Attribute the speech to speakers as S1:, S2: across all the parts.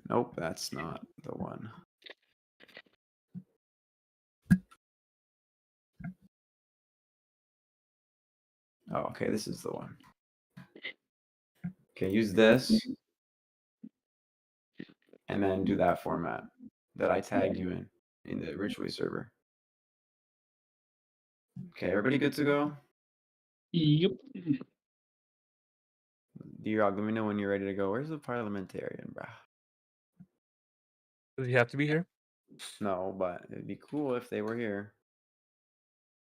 S1: Nope, that's not the one. Oh, okay, this is the one. Okay, use this. And then do that format that I tagged you in the Ridgeway server. Okay, everybody good to go?
S2: Yep.
S1: D-Rock, let me know when you're ready to go. Where's the parliamentarian, bruh?
S3: Does he have to be here?
S1: No, but it'd be cool if they were here.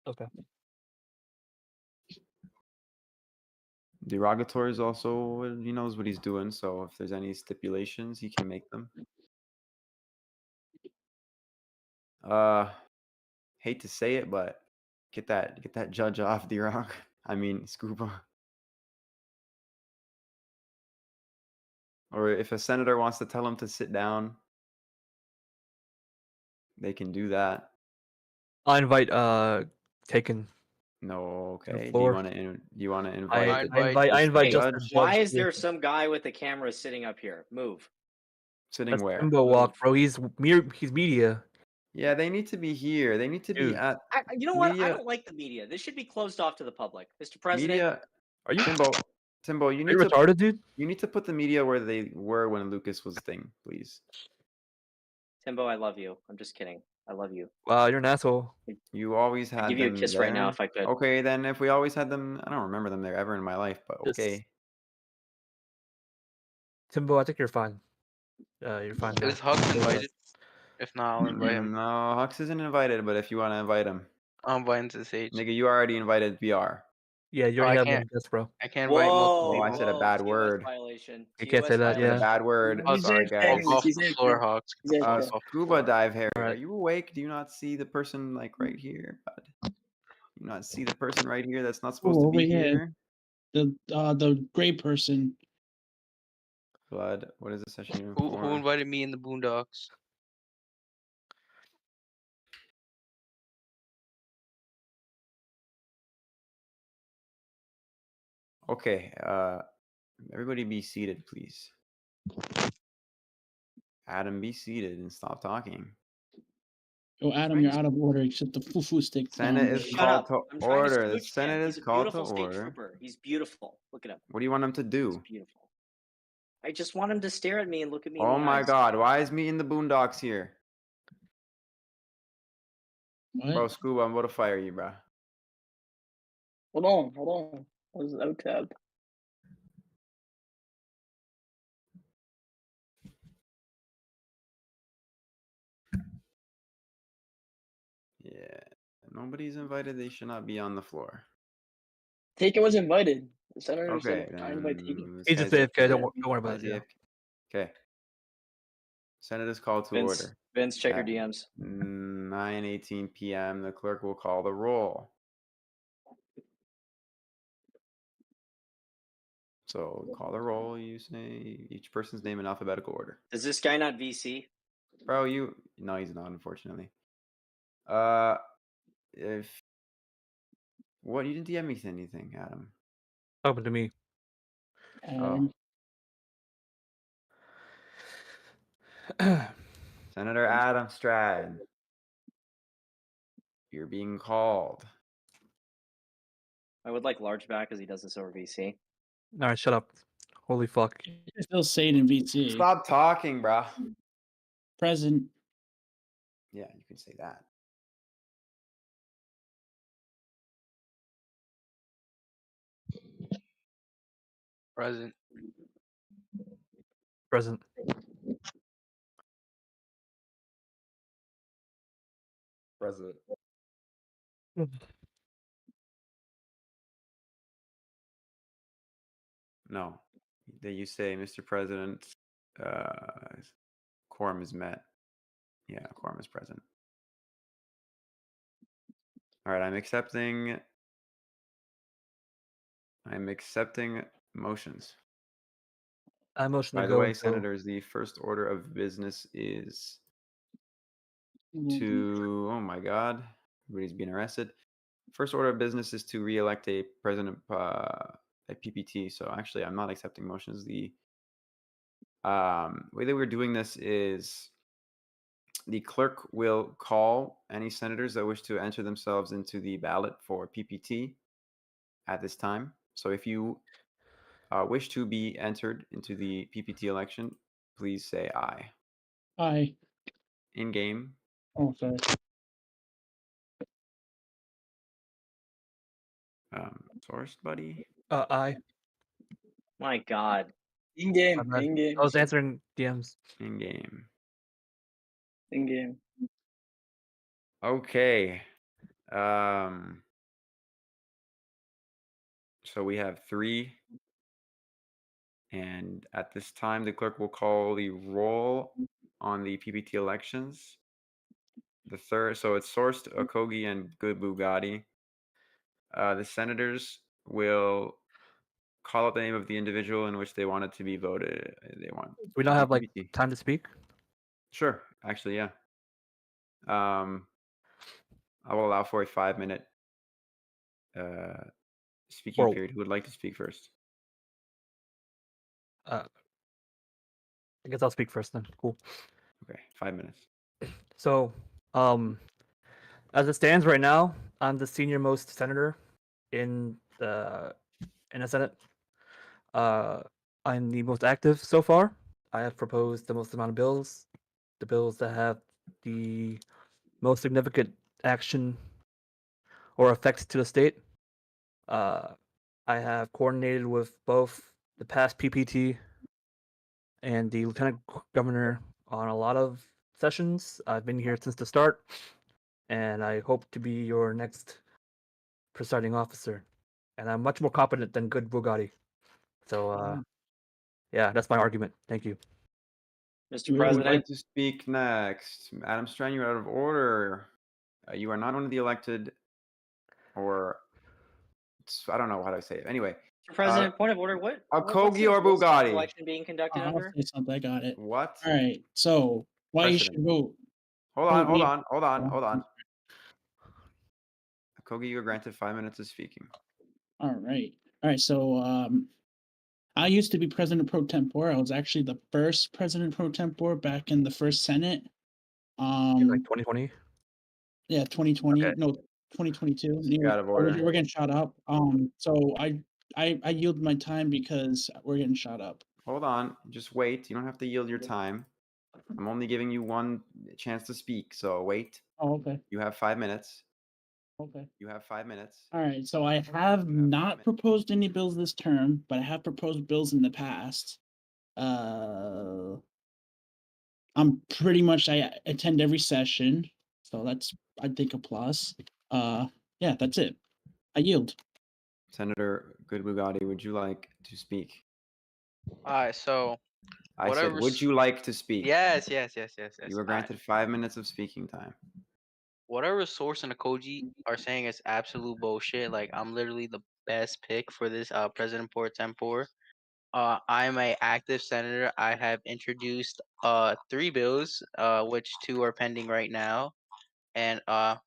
S3: Okay.
S1: Derogatory is also, he knows what he's doing, so if there's any stipulations, he can make them. Hate to say it, but get that judge off, D-Rock. I mean, Scuba. Or if a senator wants to tell him to sit down, they can do that.
S3: I invite Taken.
S1: No,
S3: the
S1: okay. Do
S3: floor.
S1: you want to invite
S3: I invite
S1: judge?
S3: Justice
S4: Why
S3: Judge
S4: is there
S3: Taken.
S4: some guy with a camera sitting up here? Move.
S1: Sitting
S3: That's
S1: where?
S3: Timbo walk, bro. He's media.
S1: Yeah, they need to be here. They need to be
S3: Dude.
S1: at
S4: You know what? I
S1: media.
S4: don't like the media. This should be closed off to the public. Mr. President,
S1: Media.
S3: Are you
S1: Timbo, you
S3: are you
S1: need to
S3: retarded, dude?
S1: you need to put the media where they were when Lucas was thing, please.
S4: Timbo, I love you. I'm just kidding. I love you.
S3: Wow, you're an asshole.
S1: You always had
S4: I'd give you a
S1: them
S4: kiss right now
S1: there.
S4: if I could.
S1: Okay, then if we always had them, I don't remember them there ever in my life, but
S3: Just-
S1: okay.
S3: Timbo, I think you're fine. You're fine now.
S5: Is Hux invited? If not, I'll invite him.
S1: No, Hux isn't invited, but if you want to invite him,
S5: I'm inviting to the stage.
S1: nigga, you already invited VR.
S3: Yeah, you
S5: Oh,
S3: already
S5: I
S3: have
S5: can't.
S3: one guest, bro.
S5: I can't invite multiple
S1: Oh, I
S5: people.
S1: said a bad
S4: TOS
S1: word.
S4: violation.
S3: You can't say
S4: TOS
S3: that,
S1: I said
S3: yeah.
S1: a bad word.
S5: He's
S1: Sorry, guys.
S5: Walk off the floor, Hawks. Walk off the
S1: Scuba
S5: floor.
S1: dive hair.
S3: All right.
S1: Are you awake? Do you not see the person like right here, bud? You not see the person right here that's not supposed to
S2: over
S1: be
S2: here.
S1: here?
S2: The gray person.
S1: Blood. What is the session
S5: Who invited me in the Boondocks?
S1: Okay. Everybody be seated, please. Adam, be seated and stop talking.
S2: Oh, Adam, you're out of order. Except the foo-foo stick.
S1: Senate is
S4: Shut
S1: called
S4: up.
S1: to
S4: I'm trying to
S1: order. The
S4: smooch
S1: Senate
S4: him.
S1: is
S4: He's a
S1: called to
S4: beautiful state
S1: order.
S4: trooper. He's beautiful. Look at him.
S1: What do you want him to
S4: He's
S1: do?
S4: beautiful. I just want him to stare at me and look at me
S1: Oh
S4: in the
S1: my
S4: eyes.
S1: God! Why is me in the Boondocks here?
S2: What?
S1: Bro, Scuba, I'm about to fire you, bro.
S6: Hold on. I was out tab.
S1: Yeah. Nobody's invited. They should not be on the floor.
S6: Taken was invited. The senator
S1: Okay.
S6: said I invite Taken.
S3: He's just AFK. Don't worry about it. Yeah.
S1: Okay. Senate is called to
S4: Vince,
S1: order.
S4: Vince, check your
S1: At
S4: DMs.
S1: 9:18 p.m. The clerk will call the roll. So call the roll. You say each person's name in alphabetical order.
S4: Is this guy not VC?
S1: Bro, no, he's not, unfortunately. If what you didn't DM me anything, Adam.
S3: Happened to me.
S1: Oh. Senator Adam Strad, you're being called.
S4: I would like large back because he does this over VC.
S3: All right, shut up. Holy fuck.
S2: You're still saying in VT.
S1: Stop talking, bro.
S2: Present.
S1: Yeah, you can say that.
S5: Present.
S3: Present.
S1: President. No. That you say, Mr. President, quorum is met. Yeah, quorum is present. All right, I'm accepting motions.
S3: I motion
S1: By
S3: to
S1: the
S3: go
S1: way,
S3: until-
S1: senators, the first order of business is to, oh my God, everybody's being arrested. First order of business is to re-elect a president, a PPT. So actually, I'm not accepting motions. way that we're doing this is the clerk will call any senators that wish to enter themselves into the ballot for PPT at this time. So if you wish to be entered into the PPT election, please say aye.
S2: Aye.
S1: In game.
S2: Oh, sorry.
S1: Sourced, buddy.
S3: I.
S4: My God.
S6: In game.
S3: I'm not-
S6: In game.
S3: I was answering DMs.
S1: In game.
S6: In game.
S1: Okay. So we have 3. And at this time, the clerk will call the roll on the PPT elections. The third, so it's Sourced, Okogie, and Good Bugatti. The senators will call out the name of the individual in which they want it to be voted. They want.
S3: We don't have like
S1: PPT.
S3: time to speak.
S1: Sure, actually, yeah. I will allow for a 5-minute speaking
S3: Whoa.
S1: period. Who would like to speak first?
S3: I guess I'll speak first then. Cool.
S1: Okay, 5 minutes.
S3: So, as it stands right now, I'm the senior most senator in the Senate. I'm the most active so far. I have proposed the most amount of bills, the bills that have the most significant action or effects to the state. I have coordinated with both the past PPT and the lieutenant governor on a lot of sessions. I've been here since the start, and I hope to be your next presiding officer. And I'm much more competent than good Bugatti. So, yeah, that's my argument. Thank you.
S4: Mr.
S1: Who would
S4: President,
S1: like to speak next? Adam Strand, you're out of order. You are not one of the elected, or I don't know how to say it. Anyway,
S4: Mr. President, point of order.
S1: a
S4: What's
S1: Kogi or
S4: what's this
S1: Bugatti?
S4: election being conducted
S2: I'll
S4: under?
S2: say something. I got it.
S1: What?
S2: All right. So why you should
S1: Precedent.
S2: vote?
S1: Hold on,
S2: vote
S1: hold
S2: me.
S1: on, hold on, hold on. Kogi, you are granted 5 minutes of speaking.
S2: All right. All right. So I used to be president pro tempore. I was actually the first president pro tempore back in the first Senate.
S3: In like 2020.
S2: Yeah, 2020.
S3: Okay.
S2: No, 2022.
S1: Speak out of order.
S2: We're getting shot up. So I yield my time because we're getting shot up.
S1: Hold on, just wait. You don't have to yield your time. I'm only giving you one chance to speak, so wait.
S2: Oh, okay.
S1: You have 5 minutes.
S2: Okay.
S1: You have 5 minutes.
S2: All right. So I have not proposed any bills this term, but I have proposed bills in the past. I'm pretty much I attend every session, so that's I think a plus. Yeah, that's it. I yield.
S1: Senator Good Bugatti, would you like to speak?
S5: Alright, so
S1: I said,
S5: whatever
S1: would
S5: s-
S1: you like to speak?
S5: yes.
S1: You were
S5: Alright.
S1: granted 5 minutes of speaking time.
S5: Whatever Source and Koji are saying is absolute bullshit. Like I'm literally the best pick for this President Pro Tempore. I'm a active senator. I have introduced 3 bills, which 2 are pending right now, and I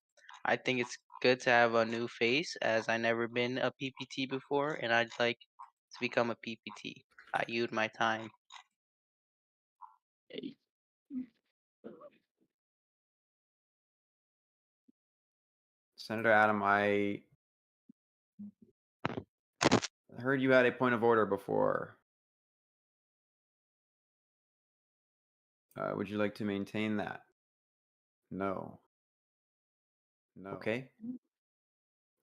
S5: think it's good to have a new face, as I never been a PPT before, and I'd like to become a PPT. I yield my time.
S1: Senator Adam, I heard you had a point of order before. Would you like to maintain that? No. No. Okay.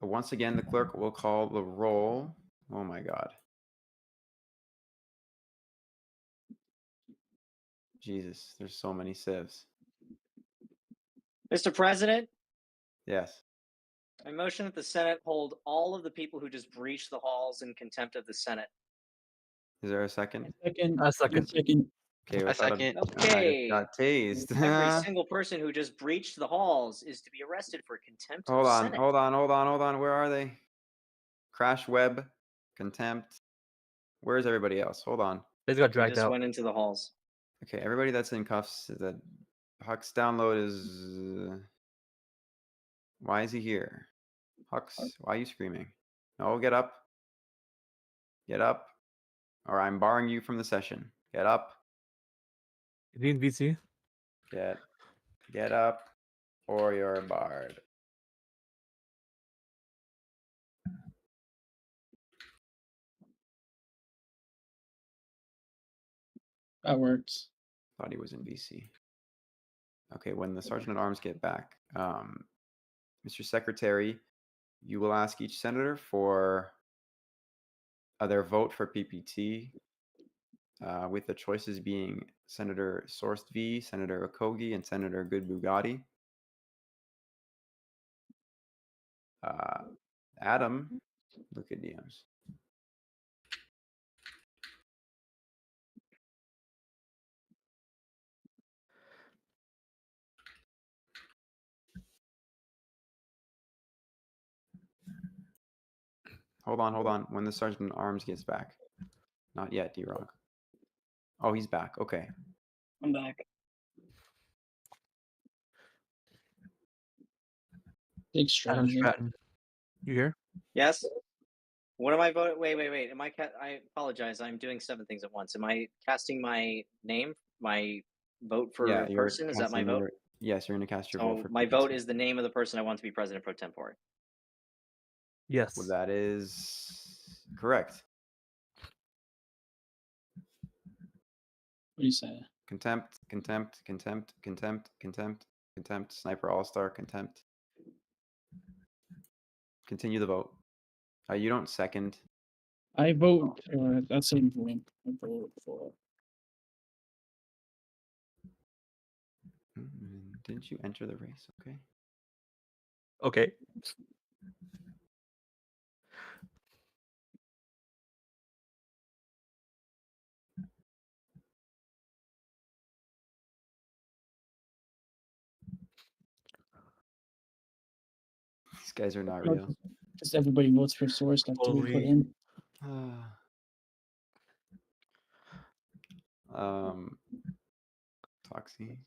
S1: Once again, the clerk will call the roll. Oh my God. Jesus, there's so many civs.
S4: Mr. President,
S1: Yes.
S4: I motion that the Senate hold all of the people who just breached the halls in contempt of the Senate.
S1: Is there a second?
S2: Second.
S3: A second.
S2: Second.
S1: Okay,
S5: I
S1: without
S5: second.
S4: Okay.
S1: I just got tased.
S4: Every single person who just breached the halls is to be arrested for contempt
S1: Hold
S4: of
S1: on,
S4: Senate.
S1: hold on, hold on, hold on. Where are they? Crash web, contempt. Where's everybody else? Hold on.
S3: They just got
S4: They
S3: dragged
S4: just
S3: out.
S4: went into the halls.
S1: Okay, everybody that's in cuffs. The Hux download is. Why is he here? Hux, why are you screaming? No, get up. Get up. Or I'm barring you from the session. Get up.
S3: Dean VC.
S1: Get up, or you're barred.
S2: That works.
S1: Thought he was in VC. Okay, when the sergeant at arms get back, Mr. Secretary, you will ask each senator for their vote for PPT, with the choices being Senator Sourced V, Senator Okogie, and Senator Good Bugatti. Adam, look at DMs. Hold on. When the sergeant at arms gets back. Not yet, D-Rog. Oh, he's back. Okay.
S6: I'm back.
S2: Big
S3: Adam
S2: strategy.
S3: Stratton. You here?
S4: Yes. What am I voting? Wait. Am I? I apologize. I'm doing 7 things at once. Am I casting my name? My vote for
S1: Yeah,
S4: a
S1: you're
S4: person? Is that my
S1: casting
S4: vote?
S1: yes, you're going to cast your vote
S4: So
S1: for
S4: my
S1: PPT.
S4: vote is the name of the person I want to be president pro tempore.
S3: Yes.
S1: Well, that is correct.
S2: What do you say?
S1: Contempt, sniper all-star, contempt. Continue the vote. You don't second.
S2: I vote for that same point. I vote for.
S1: Didn't you enter the race? Okay.
S3: Okay.
S1: These guys are not real.
S2: Just everybody votes for source after we put
S3: Holy.
S2: in.
S1: Toxie.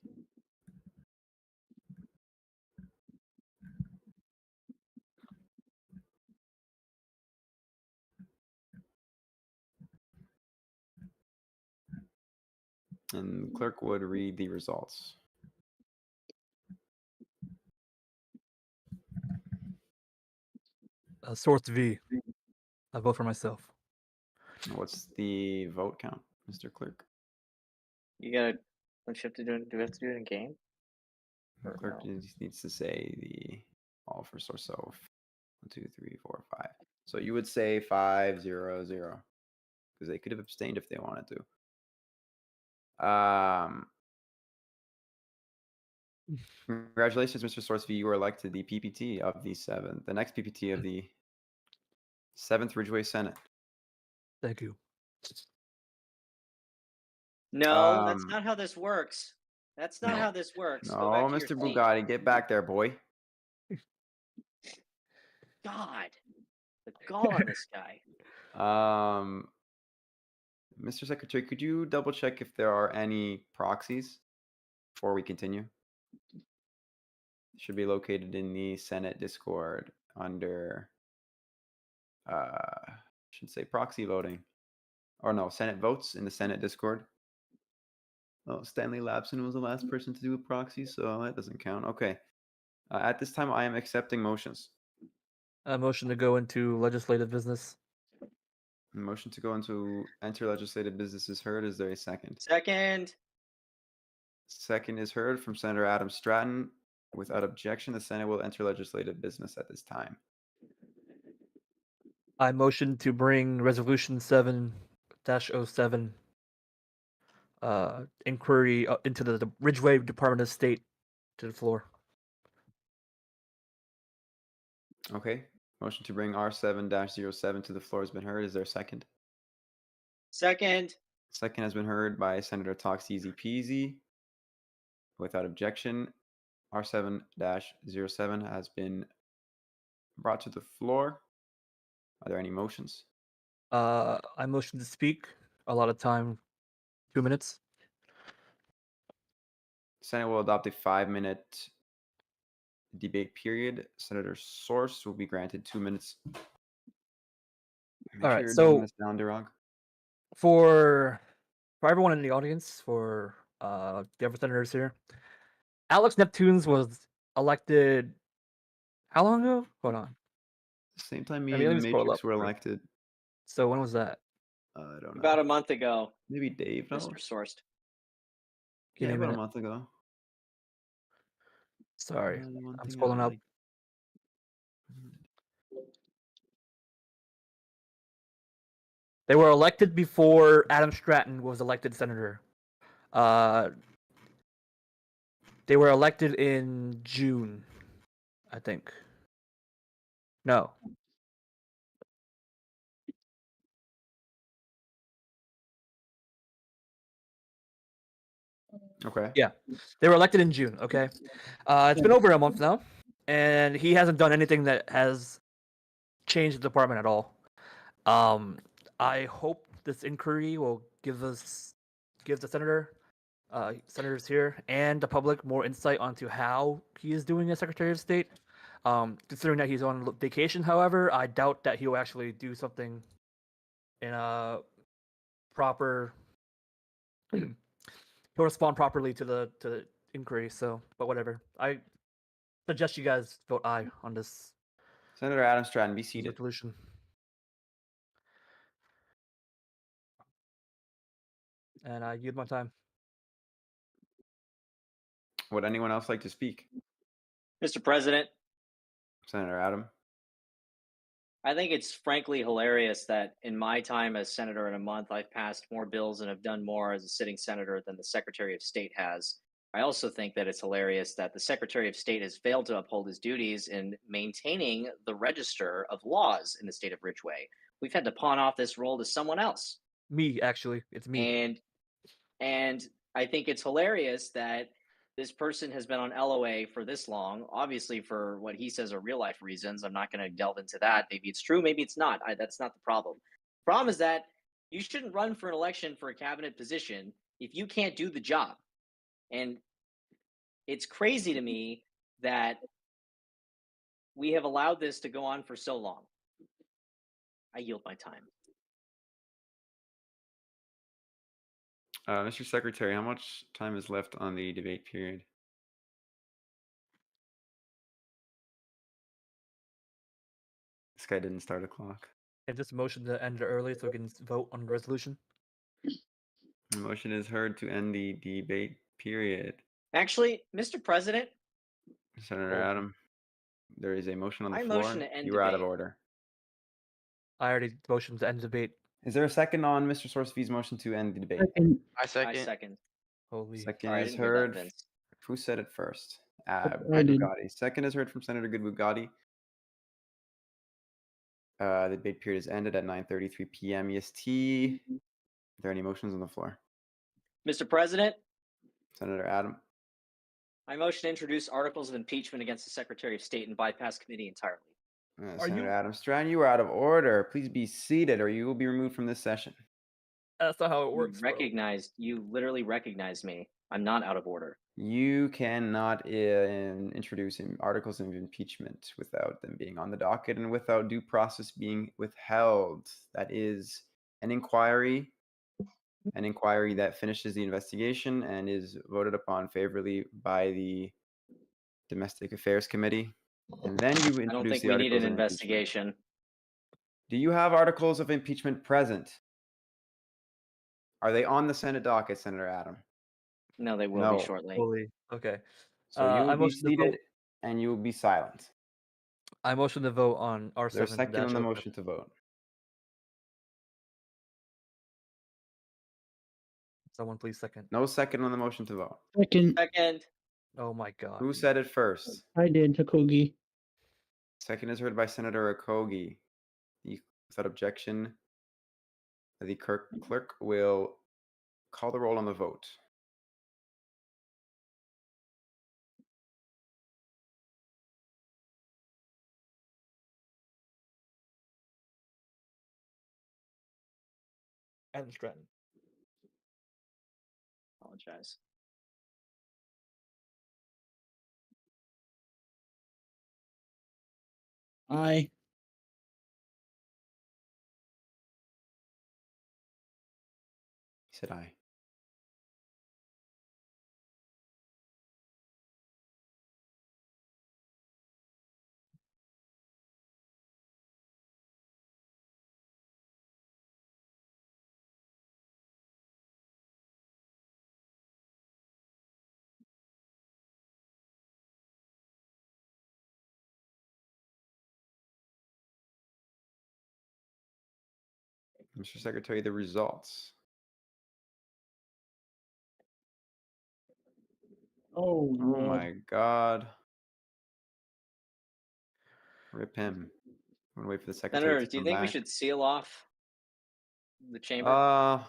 S1: And the clerk would read the results.
S3: Source V. I vote for myself.
S1: What's the vote count, Mr. Clerk?
S4: You gotta. Don't you have to do it? Do we have to do it in game?
S1: The
S4: Or
S1: clerk
S4: no?
S1: just needs to say the all for source. So 1, 2, 3, 4, 5. So you would say 5, 0, 0, because they could have abstained if they wanted to. Congratulations, Mr. Source V. You are elected the PPT of the next PPT of the 7th Ridgeway Senate.
S3: Thank you.
S4: No, that's not how this works. That's not how this works. Go
S1: No,
S4: back to your
S1: Mr.
S4: seat.
S1: Bugatti, get back there, boy.
S4: God, the gall on this guy.
S1: Mr. Secretary, could you double check if there are any proxies before we continue? Should be located in the Senate Discord under should say proxy voting. Or no, Senate votes in the Senate Discord. Oh, Stanley Lapson was the last person to do a proxy, so that doesn't count. Okay. At this time, I am accepting motions.
S3: A motion to go into legislative business.
S1: Motion to go into enter legislative business is heard. Is there a second?
S4: Second.
S1: Second is heard from Senator Adam Stratton. Without objection, the Senate will enter legislative business at this time.
S3: I motion to bring Resolution 7-07 inquiry into the Ridgeway Department of State to the floor.
S1: Okay. Motion to bring R7-07 to the floor has been heard. Is there a second?
S4: Second.
S1: Second has been heard by Senator Talks Easy Peasy. Without objection, R7-07 has been brought to the floor. Are there any motions?
S3: I motion to speak. A lot of time, 2 minutes.
S1: Senate will adopt a 5-minute debate period. Senator Source will be granted 2 minutes. Make
S3: All
S1: sure
S3: right,
S1: you're
S3: so
S1: doing this down, Durag.
S3: for everyone in the audience, for The other senators here. Alex Neptunes was elected how long ago? Hold on.
S1: Same time
S3: I
S1: me
S3: mean, let
S1: and
S3: me scroll up.
S1: Matrix were elected.
S3: So when was that?
S1: I don't know.
S4: About a month ago,
S1: Maybe Dave knows.
S4: Mr. Sourced.
S3: Give
S1: Yeah,
S3: me a
S1: about a
S3: minute.
S1: month ago.
S3: Sorry,
S1: One
S3: I'm
S1: thing
S3: scrolling
S1: I
S3: up.
S1: like-
S3: They were elected before Adam Stratton was elected senator. They were elected in June, I think. No.
S1: Okay.
S3: Yeah, they were elected in June. Okay, it's been over a month now, and he hasn't done anything that has changed the department at all. I hope this inquiry will give the senators here and the public more insight onto how he is doing as Secretary of State. Considering that he's on vacation, however, I doubt that he'll actually do something in a proper. He'll respond properly to the inquiry. So, but whatever. I suggest you guys vote aye on this
S1: Senator Adam Stratton, be seated.
S3: resolution. And I yield my time.
S1: Would anyone else like to speak?
S4: Mr. President,
S1: Senator Adam.
S4: I think it's frankly hilarious that in my time as senator in a month, I've passed more bills and have done more as a sitting senator than the Secretary of State has. I also think that it's hilarious that the Secretary of State has failed to uphold his duties in maintaining the register of laws in the state of Ridgeway. We've had to pawn off this role to someone else.
S3: Me, actually, it's me.
S4: And I think it's hilarious that this person has been on LOA for this long, obviously for what he says are real life reasons. I'm not going to delve into that. Maybe it's true, maybe it's not. That's not the problem. The problem is that you shouldn't run for an election for a cabinet position if you can't do the job. And it's crazy to me that we have allowed this to go on for so long. I yield my time.
S1: Mr. Secretary, how much time is left on the debate period? This guy didn't start a clock.
S3: And just motion to end it early so we can vote on the resolution.
S1: The motion is heard to end the debate period.
S4: Actually, Mr. President,
S1: Senator Adam, there is a motion on the
S4: I
S1: floor.
S4: motion to end
S1: You are out of
S4: debate.
S1: order.
S3: I already motioned to end debate.
S1: Is there a second on Mr. Sourcevi's motion to end the debate?
S2: Second.
S5: I
S4: I
S5: second.
S4: second.
S3: Holy.
S1: Second
S4: Sorry, I
S1: is
S4: didn't hear that,
S1: heard.
S4: Vince.
S1: Who said it first?
S2: I
S1: Good
S2: did.
S1: Bugatti. Second is heard from Senator Good Bugatti. The debate period is ended at 9:33 p.m. EST. Are there any motions on the floor?
S4: Mr. President,
S1: Senator Adam.
S4: I motion to introduce articles of impeachment against the Secretary of State and bypass committee entirely.
S1: Senator Adam Strand, you are out of order. Please be seated or you will be removed from this session.
S3: That's not how it works.
S4: You literally recognized me. I'm not out of order.
S1: You cannot introduce articles of impeachment without them being on the docket and without due process being withheld. That is an inquiry that finishes the investigation and is voted upon favorably by the Domestic Affairs Committee. And then you introduce
S4: I don't think
S1: the
S4: we need
S1: articles
S4: an
S1: of impeachment.
S4: investigation.
S1: Do you have articles of impeachment present? Are they on the Senate docket, Senator Adam?
S4: No, they will
S1: No.
S4: be shortly.
S3: Holy. Okay.
S1: So you
S3: I
S1: will be
S3: motion to vote.
S1: seated and you will be silent.
S3: I motion to vote on R7.
S1: There's a second on the motion to vote.
S3: Someone please second.
S1: No second on the motion to vote.
S2: Second.
S4: Second.
S3: Oh my god.
S1: Who said it first?
S2: I did. Takogi.
S1: Second is heard by Senator Okogie. Without objection, the clerk will call the roll on the vote.
S3: Adam Stratton.
S4: Apologize.
S2: Aye.
S1: He said aye. Mr. Secretary, the results.
S2: Oh,
S1: Oh
S2: Lord.
S1: my God. Rip him. I'm gonna wait for the secretary
S4: Senators,
S1: to
S4: do you
S1: come
S4: think we
S1: back.
S4: should seal off the chamber?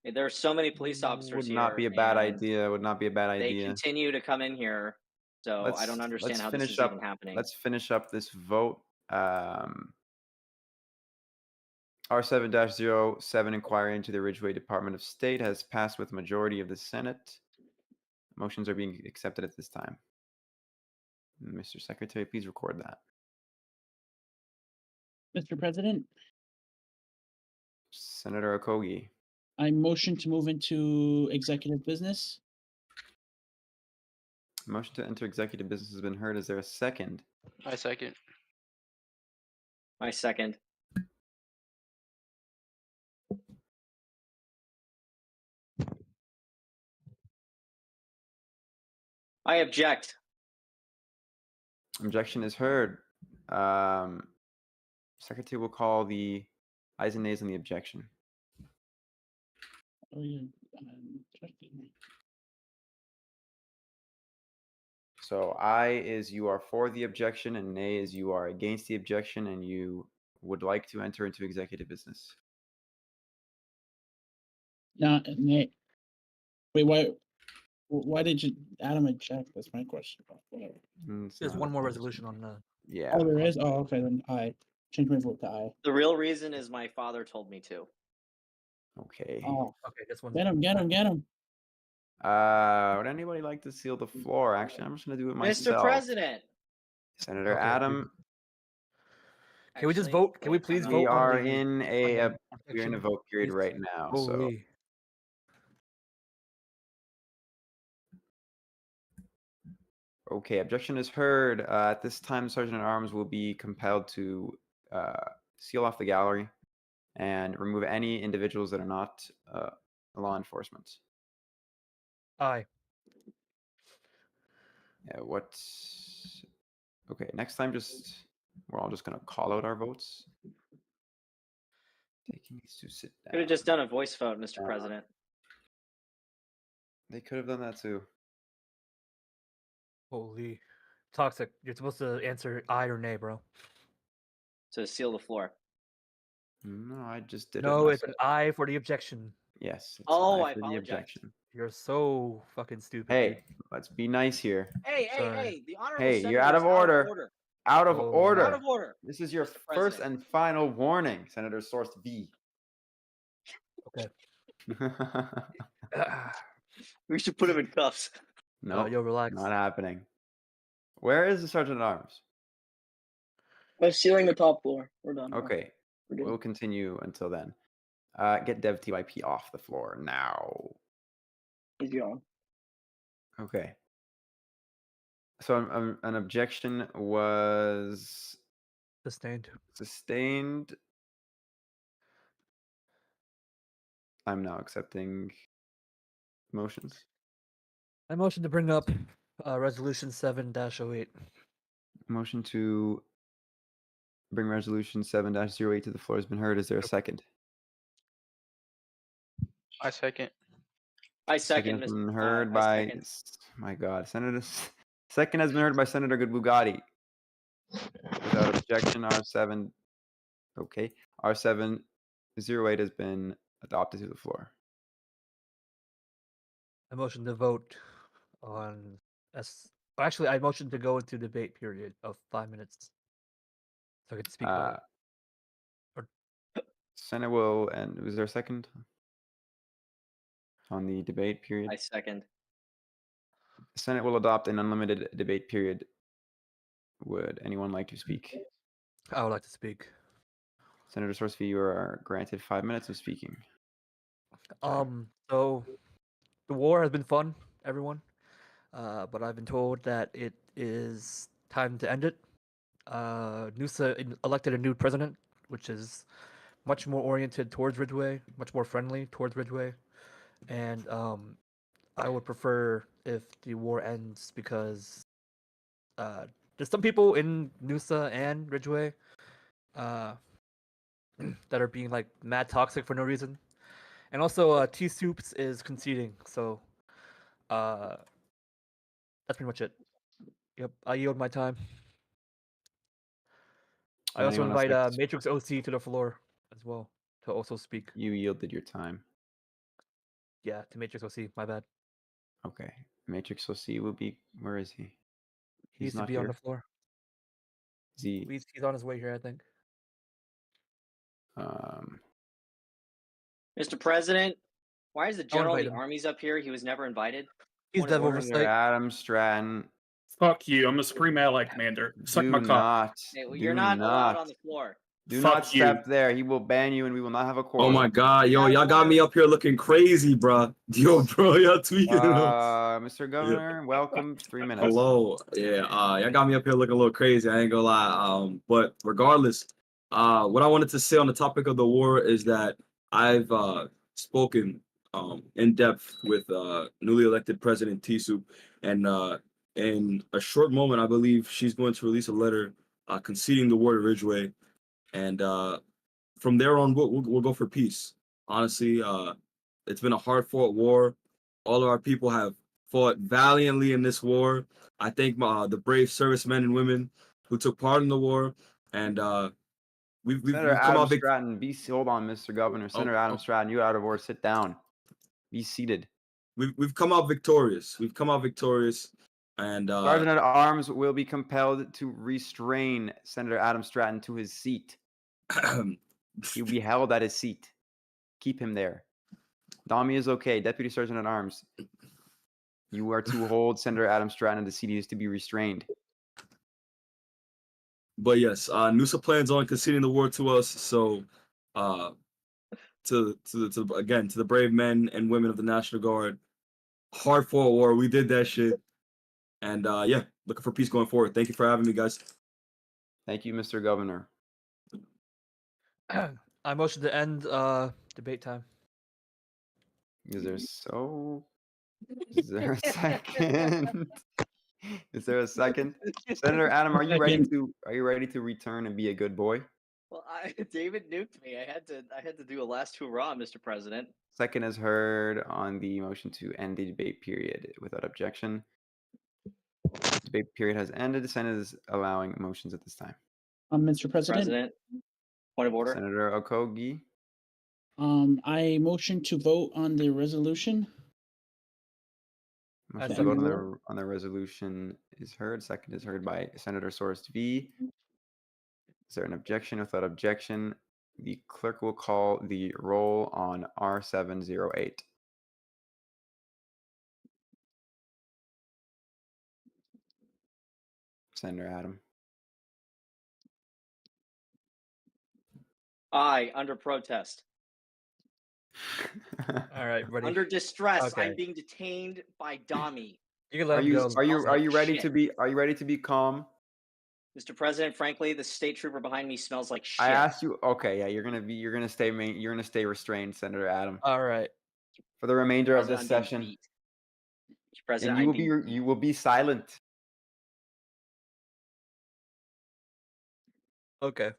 S4: There are so many police officers
S1: Would
S4: here.
S1: not be a bad
S4: and
S1: idea. Would not be a bad
S4: They
S1: idea.
S4: continue to come in here, so I don't understand how this
S1: finish
S4: is
S1: up.
S4: even happening.
S1: Let's finish up this vote. R7-07 inquiry into the Ridgeway Department of State has passed with majority of the Senate. Motions are being accepted at this time. Mr. Secretary, please record that.
S2: Mr. President,
S1: Senator Okogie.
S2: I motion to move into executive business.
S1: Motion to enter executive business has been heard. Is there a second?
S5: I second.
S4: I second. I object.
S1: Objection is heard. Secretary will call the ayes and nays on the objection.
S2: Oh, yeah.
S1: So aye is you are for the objection, and nay is you are against the objection, and you would like to enter into executive business.
S2: No, nay. Wait, why did you Adam object? That's my question.
S1: It's
S3: There's
S1: not
S3: one
S1: a
S3: more
S1: question.
S3: resolution on the.
S1: Yeah.
S2: Oh, there is? Oh, okay, then I change my vote to aye.
S4: The real reason is my father told me to.
S1: Okay.
S2: Oh,
S3: Okay, this one.
S2: get him.
S1: Would anybody like to seal the floor? Actually, I'm just gonna do it
S4: Mr.
S1: myself.
S4: President.
S1: Senator
S3: Okay,
S1: Adam,
S3: Can we just
S4: Actually,
S3: vote? Can we
S4: wait,
S3: please
S4: I'm
S1: we
S3: vote on
S1: are
S3: the?
S1: in
S3: on
S1: a
S3: the
S1: we're in a
S3: objection,
S1: vote period
S3: please?
S1: right now. So
S3: Holy.
S1: okay, objection is heard. At this time, Sergeant at Arms will be compelled to seal off the gallery and remove any individuals that are not law enforcement.
S3: Aye.
S1: Yeah, okay, next time we're all just gonna call out our votes. Taking these to sit
S4: Could have
S1: down.
S4: just done a voice vote, Mr. President.
S1: They could have done that too.
S3: Holy. Toxic. You're supposed to answer aye or nay, bro.
S4: To seal the floor.
S1: No, I just did it
S3: No, it's an
S1: myself.
S3: aye for the objection.
S1: Yes, it's
S4: Oh,
S1: aye
S4: I
S1: for the
S4: apologize.
S1: objection.
S3: You're so fucking stupid.
S1: Hey,
S3: dude.
S1: let's be nice here.
S4: Hey,
S3: Sorry.
S4: the honorable
S1: Hey,
S4: senator
S1: you're out
S4: is
S1: of order. Out of
S3: Oh.
S1: order.
S4: Out of order.
S1: This is your
S4: Mr.
S1: first
S4: President.
S1: and final warning, Senator Source V.
S3: Okay.
S4: We should put him in cuffs.
S1: No,
S3: Yo, relax.
S1: not happening. Where is the Sergeant at Arms?
S6: I'm sealing the top floor. We're done. now.
S1: Okay,
S6: We're good.
S1: we'll continue until then. Get Dev TYP off the floor now.
S6: He's gone.
S1: Okay. So an objection was
S3: Sustained.
S1: sustained. I'm now accepting motions.
S3: I motion to bring up resolution 7-08.
S1: Motion to bring resolution 7-08 to the floor has been heard. Is there a second?
S5: I second.
S4: I second.
S1: has been
S4: Mr.
S1: heard
S4: I
S1: by
S4: second.
S1: my God, Senator. Second has been heard by Senator Good Bugatti. Without objection, R7. Okay, R7-08 has been adopted to the floor.
S3: I motion to vote on actually I motion to go into debate period of 5 minutes. So I can speak about it.
S1: Senate will, and was there a second on the debate period?
S4: I second.
S1: The Senate will adopt an unlimited debate period. Would anyone like to speak?
S3: I would like to speak.
S1: Senator Sourcefee, you are granted 5 minutes of speaking.
S3: So the war has been fun, everyone. But I've been told that it is time to end it. Noosa elected a new president, which is much more oriented towards Ridgeway, much more friendly towards Ridgeway, and I would prefer if the war ends because there's some people in Noosa and Ridgeway that are being like mad toxic for no reason. And also, T Soups is conceding, so that's pretty much it. Yep, I yield my time. I also
S1: Anyone else
S3: invite
S1: like to
S3: Matrix OC to the floor as well to also speak.
S1: You yielded your time.
S3: Yeah, to Matrix OC. My bad.
S1: Okay. Matrix OC will be. Where is he?
S3: He
S1: He's
S3: needs to
S1: not
S3: be on the
S1: here.
S3: floor.
S1: Is he?
S3: He's on his way here, I think.
S4: Mr. President, why is the
S3: I'll
S4: general of
S3: invite
S4: the
S3: him.
S4: armies up here? He was never invited.
S3: He's
S4: Point of
S3: dev
S4: order.
S1: Senator
S3: oversight.
S1: Adam Stratton.
S6: Fuck you. I'm a Supreme Allied Commander. Suck
S1: Do
S6: my cock.
S1: not.
S4: Hey, well,
S1: Do
S4: you're not allowed
S1: not.
S4: on the floor.
S1: Do
S6: Fuck
S1: not step
S6: you.
S1: there. He will ban you, and we will not have a
S7: Oh
S1: quorum.
S7: my god, yo,
S4: Out of
S7: y'all got
S4: order.
S7: me up here looking crazy, bro. Yo, bro, y'all tweaking.
S1: Mr. Governor, welcome. 3 minutes.
S7: Hello, yeah, y'all got me up here looking a little crazy. I ain't gonna lie. But regardless, what I wanted to say on the topic of the war is that I've spoken in depth with newly elected President Tisu, and in a short moment, I believe she's going to release a letter conceding the war to Ridgeway, and from there on, we'll go for peace. Honestly, it's been a hard fought war. All of our people have fought valiantly in this war. I thank the brave servicemen and women who took part in the war, and we've
S1: Senator
S7: come
S1: Adam
S7: out
S1: Stratton, hold on, Mr. Governor. Senator Adam Stratton, you're out of order. Sit down. Be seated.
S7: we've come out victorious. We've come out victorious, and
S1: Sergeant at Arms will be compelled to restrain Senator Adam Stratton to his seat. He will be held at his seat. Keep him there. Dami is okay. Deputy Sergeant at Arms, you are to hold Senator Adam Stratton at the seat. He is to be restrained.
S7: But yes, Nusa plans on conceding the war to us. So, to the brave men and women of the National Guard, hard fought war. We did that shit, and yeah, looking for peace going forward. Thank you for having me, guys.
S1: Thank you, Mr. Governor.
S3: I motion to end debate time.
S1: Is there a second? Is there a second? Senator Adam, are you ready to return and be a good boy?
S4: Well, David nuked me. I had to do a last hurrah, Mr. President.
S1: Second is heard on the motion to end the debate period without objection. Debate period has ended. The Senate is allowing motions at this time.
S2: Mr. President,
S4: Point of order.
S1: Senator Okogie.
S2: I motion to vote on the resolution.
S1: Motion to
S3: second
S1: vote on the resolution is heard. Second is heard by Senator Soros V. Is there an objection? Without objection, the clerk will call the roll on R708. Senator Adam.
S4: Aye, under protest.
S3: All right, ready.
S4: Under distress.
S3: Okay.
S4: I'm being detained by Dami.
S3: You can let
S1: Are
S3: him
S1: you
S3: go.
S1: are you ready
S4: Shit.
S1: to be calm?
S4: Mr. President, frankly, the state trooper behind me smells like shit.
S1: I asked you. Okay, yeah, you're gonna stay restrained, Senator Adam,
S3: All right.
S1: for the remainder of
S4: President,
S1: this
S4: I'm being
S1: session,
S4: beat. Mr. President,
S1: and
S4: I'm being beat.
S1: you will be silent.
S3: Okay.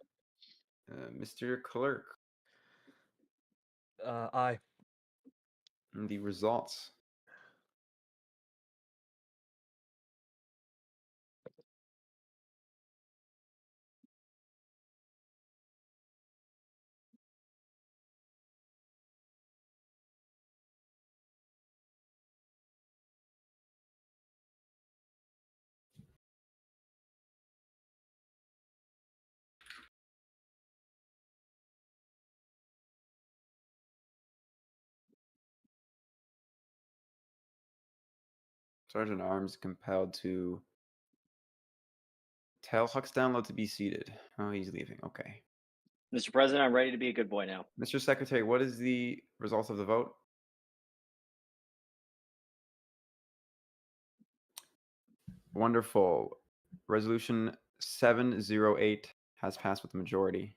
S1: Mr. Clerk,
S3: Aye.
S1: and the results. Sergeant Arms compelled to tell Hux Download to be seated. Oh, he's leaving. Okay.
S4: Mr. President, I'm ready to be a good boy now.
S1: Mr. Secretary, what is the result of the vote? Wonderful. Resolution 708 has passed with the majority.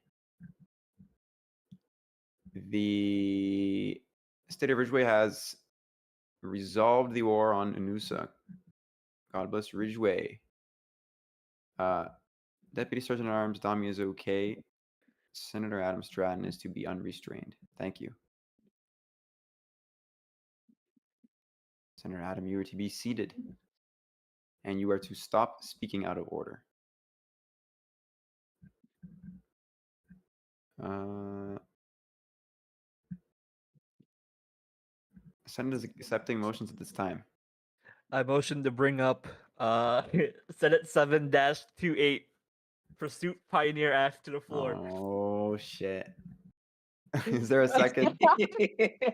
S1: The state of Ridgeway has resolved the war on Anusa. God bless Ridgeway. Deputy Sergeant at Arms Dami is okay. Senator Adam Stratton is to be unrestrained. Thank you. Senator Adam, you are to be seated. And you are to stop speaking out of order. Senate is accepting motions at this time.
S3: I motion to bring up Senate 7-28 Pursuit Pioneer Act to the floor.
S1: Oh shit. Is there a second?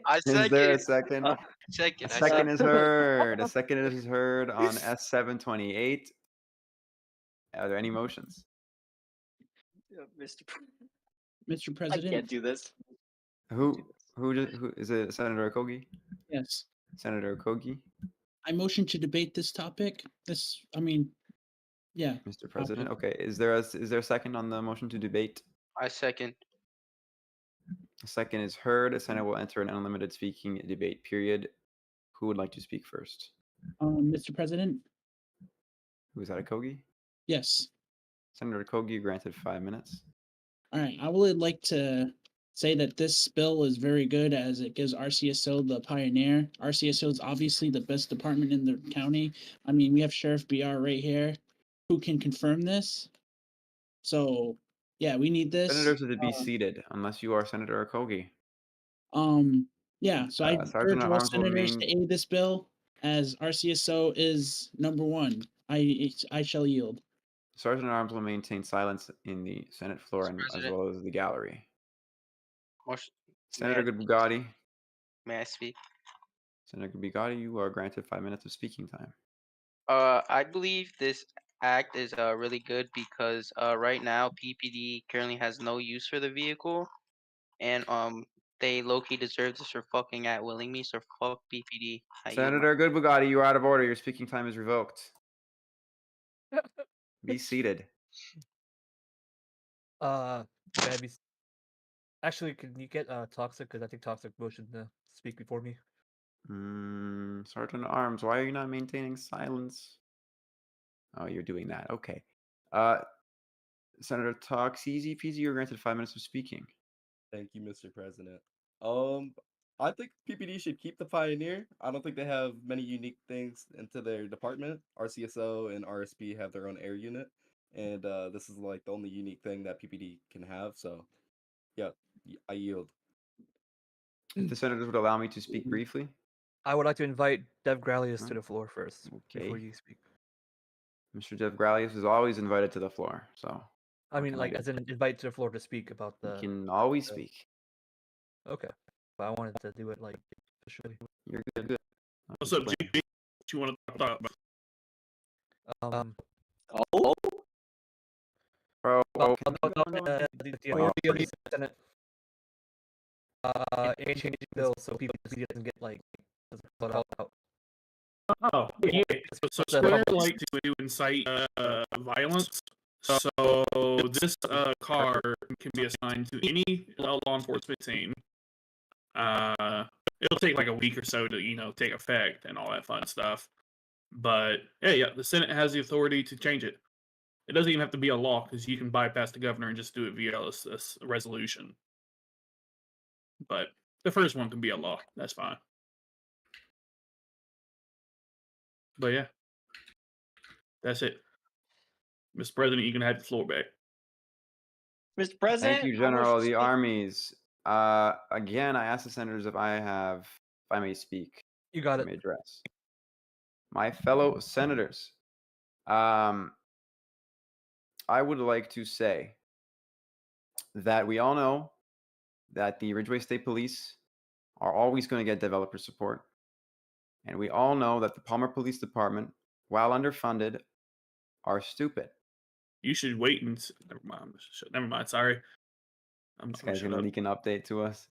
S5: I
S1: Is there a
S5: second.
S1: second?
S5: Second.
S1: A
S5: I
S1: second
S5: second.
S1: is heard. A second is heard on S728. Are there any motions?
S4: Mr.
S2: Mr.
S4: I
S2: President.
S4: can't do this.
S1: Who is it? Senator Okogie?
S2: Yes.
S1: Senator Okogie?
S2: I motion to debate this topic. Yeah.
S1: Mr. President. Okay. Is there a second on the motion to debate?
S5: I second.
S1: A second is heard. The Senate will enter an unlimited speaking debate period. Who would like to speak first?
S2: Mr. President.
S1: Who is that? Okogie?
S2: Yes.
S1: Senator Okogie granted 5 minutes.
S2: All right. I would like to say that this bill is very good as it gives RCSO the pioneer. RCSO is obviously the best department in the county. I mean, we have Sheriff BR right here who can confirm this. So, yeah, we need this.
S1: Senators are to be seated unless you are Senator Okogie.
S2: Yeah, so I
S1: Sergeant
S2: urge
S1: at
S2: all
S1: Arms will
S2: senators to aid this bill as RCSO is number one. I shall yield.
S1: Sergeant at Arms will maintain silence in the Senate floor and as
S5: President.
S1: well as the gallery.
S5: Motion.
S1: Senator Bugatti.
S5: May I speak?
S1: Senator Bugatti, you are granted 5 minutes of speaking time.
S5: I believe this act is really good because right now PPD currently has no use for the vehicle, and they low-key deserve this for fucking at willing me. So fuck PPD.
S1: Senator Good Bugatti, you are out of order. Your speaking time is revoked. Be seated.
S3: Maybe. Actually, can you get Toxic? Because I think Toxic motioned to speak before me.
S1: Sergeant at Arms, why are you not maintaining silence? Oh, you're doing that. Okay. Senator Tox, easy peasy, you're granted 5 minutes of speaking.
S8: Thank you, Mr. President. I think PPD should keep the Pioneer. I don't think they have many unique things into their department. RCSO and RSP have their own air unit, and this is like the only unique thing that PPD can have. So, yeah, I yield.
S1: If the senators would allow me to speak briefly.
S3: I would like to invite Dev Gralius to the floor first before
S1: Okay.
S3: you speak.
S1: Mr. Jeff Gralius is always invited to the floor, so.
S3: I mean, like, as an invite to the floor to speak about the.
S1: You can always speak.
S3: Okay, but I wanted to do it like officially.
S1: You're good.
S9: What's up, GP? What you want to talk about?
S4: Oh,
S1: Bro,
S3: Well,
S1: can
S3: about
S1: we go on?
S3: the authority of the Senate changing bills so people doesn't get like doesn't out.
S9: Oh, yeah. So Square likes to incite violence. So this car can be assigned to any law enforcement team. It'll take like a week or so to take effect and all that fun stuff. But yeah, the Senate has the authority to change it. It doesn't even have to be a law because you can bypass the governor and just do it via a resolution. But the first one can be a law. That's fine. But yeah, that's it. Mr. President, you can have the floor back.
S4: Mr. President.
S1: Thank you, General of the Armies. Again, I asked the senators if I may speak.
S3: You got it.
S1: May address. My fellow senators, I would like to say that we all know that the Ridgeway State Police are always going to get developer support. And we all know that the Palmer Police Department, while underfunded, are stupid.
S9: You should wait and never mind. Sorry, I'm
S1: This guy's gonna leak an update to us.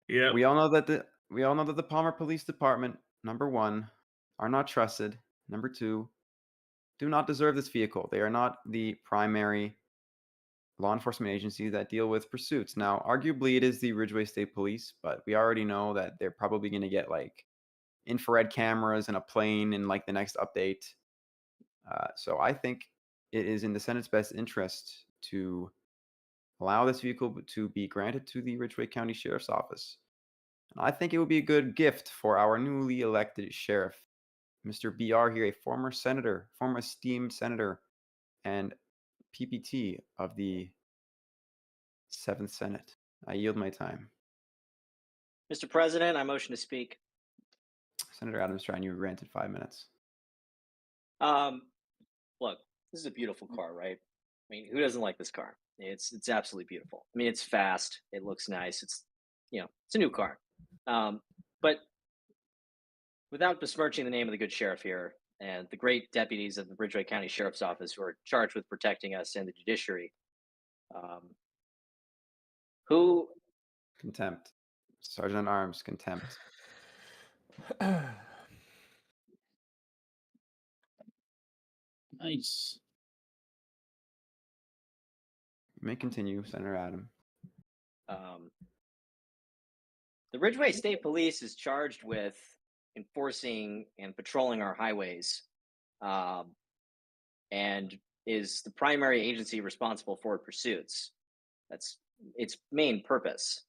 S9: Yeah.
S1: We all know that the Palmer Police Department, number one, are not trusted. Number two, do not deserve this vehicle. They are not the primary law enforcement agency that deal with pursuits. Now, arguably, it is the Ridgeway State Police, but we already know that they're probably going to get like infrared cameras and a plane in like the next update. So I think it is in the Senate's best interest to allow this vehicle to be granted to the Ridgeway County Sheriff's Office. And I think it would be a good gift for our newly elected sheriff, Mr. BR here, a former senator, former esteemed senator, and PPT of the 7th Senate. I yield my time.
S4: Mr. President, I motion to speak.
S1: Senator Adams, trying you were granted 5 minutes.
S4: Look, this is a beautiful car, right? I mean, who doesn't like this car? It's absolutely beautiful. I mean, it's fast. It looks nice. It's it's a new car. But without besmirching the name of the good sheriff here and the great deputies of the Ridgeway County Sheriff's Office who are charged with protecting us and the judiciary, who
S1: Contempt. Sergeant at Arms, contempt.
S2: Nice.
S1: You may continue, Senator Adam.
S4: The Ridgeway State Police is charged with enforcing and patrolling our highways, and is the primary agency responsible for pursuits. That's its main purpose.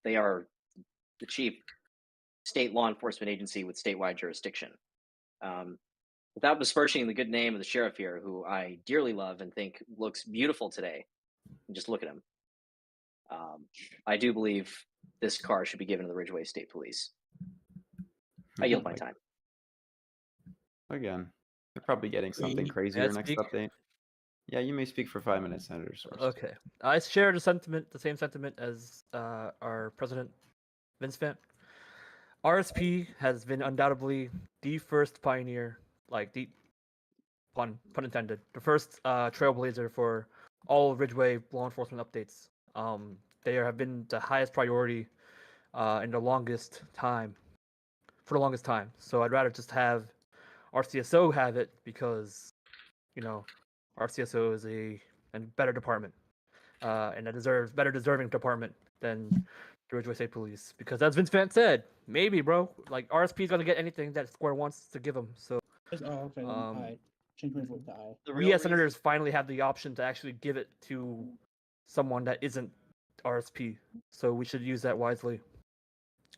S4: They are the chief state law enforcement agency with statewide jurisdiction. Without besmirching the good name of the sheriff here, who I dearly love and think looks beautiful today, and just look at him. I do believe this car should be given to the Ridgeway State Police. I yield my time.
S1: Again, they're probably getting something crazier next
S3: speak?
S1: update. Yeah, you may speak for 5 minutes, Senator Source.
S3: Okay, I share the same sentiment as our president, Vince Vant. RSP has been undoubtedly the first pioneer, like the pun intended, the first trailblazer for all Ridgeway law enforcement updates. They have been the highest priority in the longest time, for the longest time. So I'd rather just have RCSO have it because, RCSO is a better department, and a better deserving department than the Ridgeway State Police. Because as Vince Vant said, maybe, bro, like RSP is gonna get anything that Square wants to give them. So,
S2: Oh, okay. I change my vote to aye.
S3: we as senators finally have the option to actually give it to someone that isn't RSP. So we should use that wisely,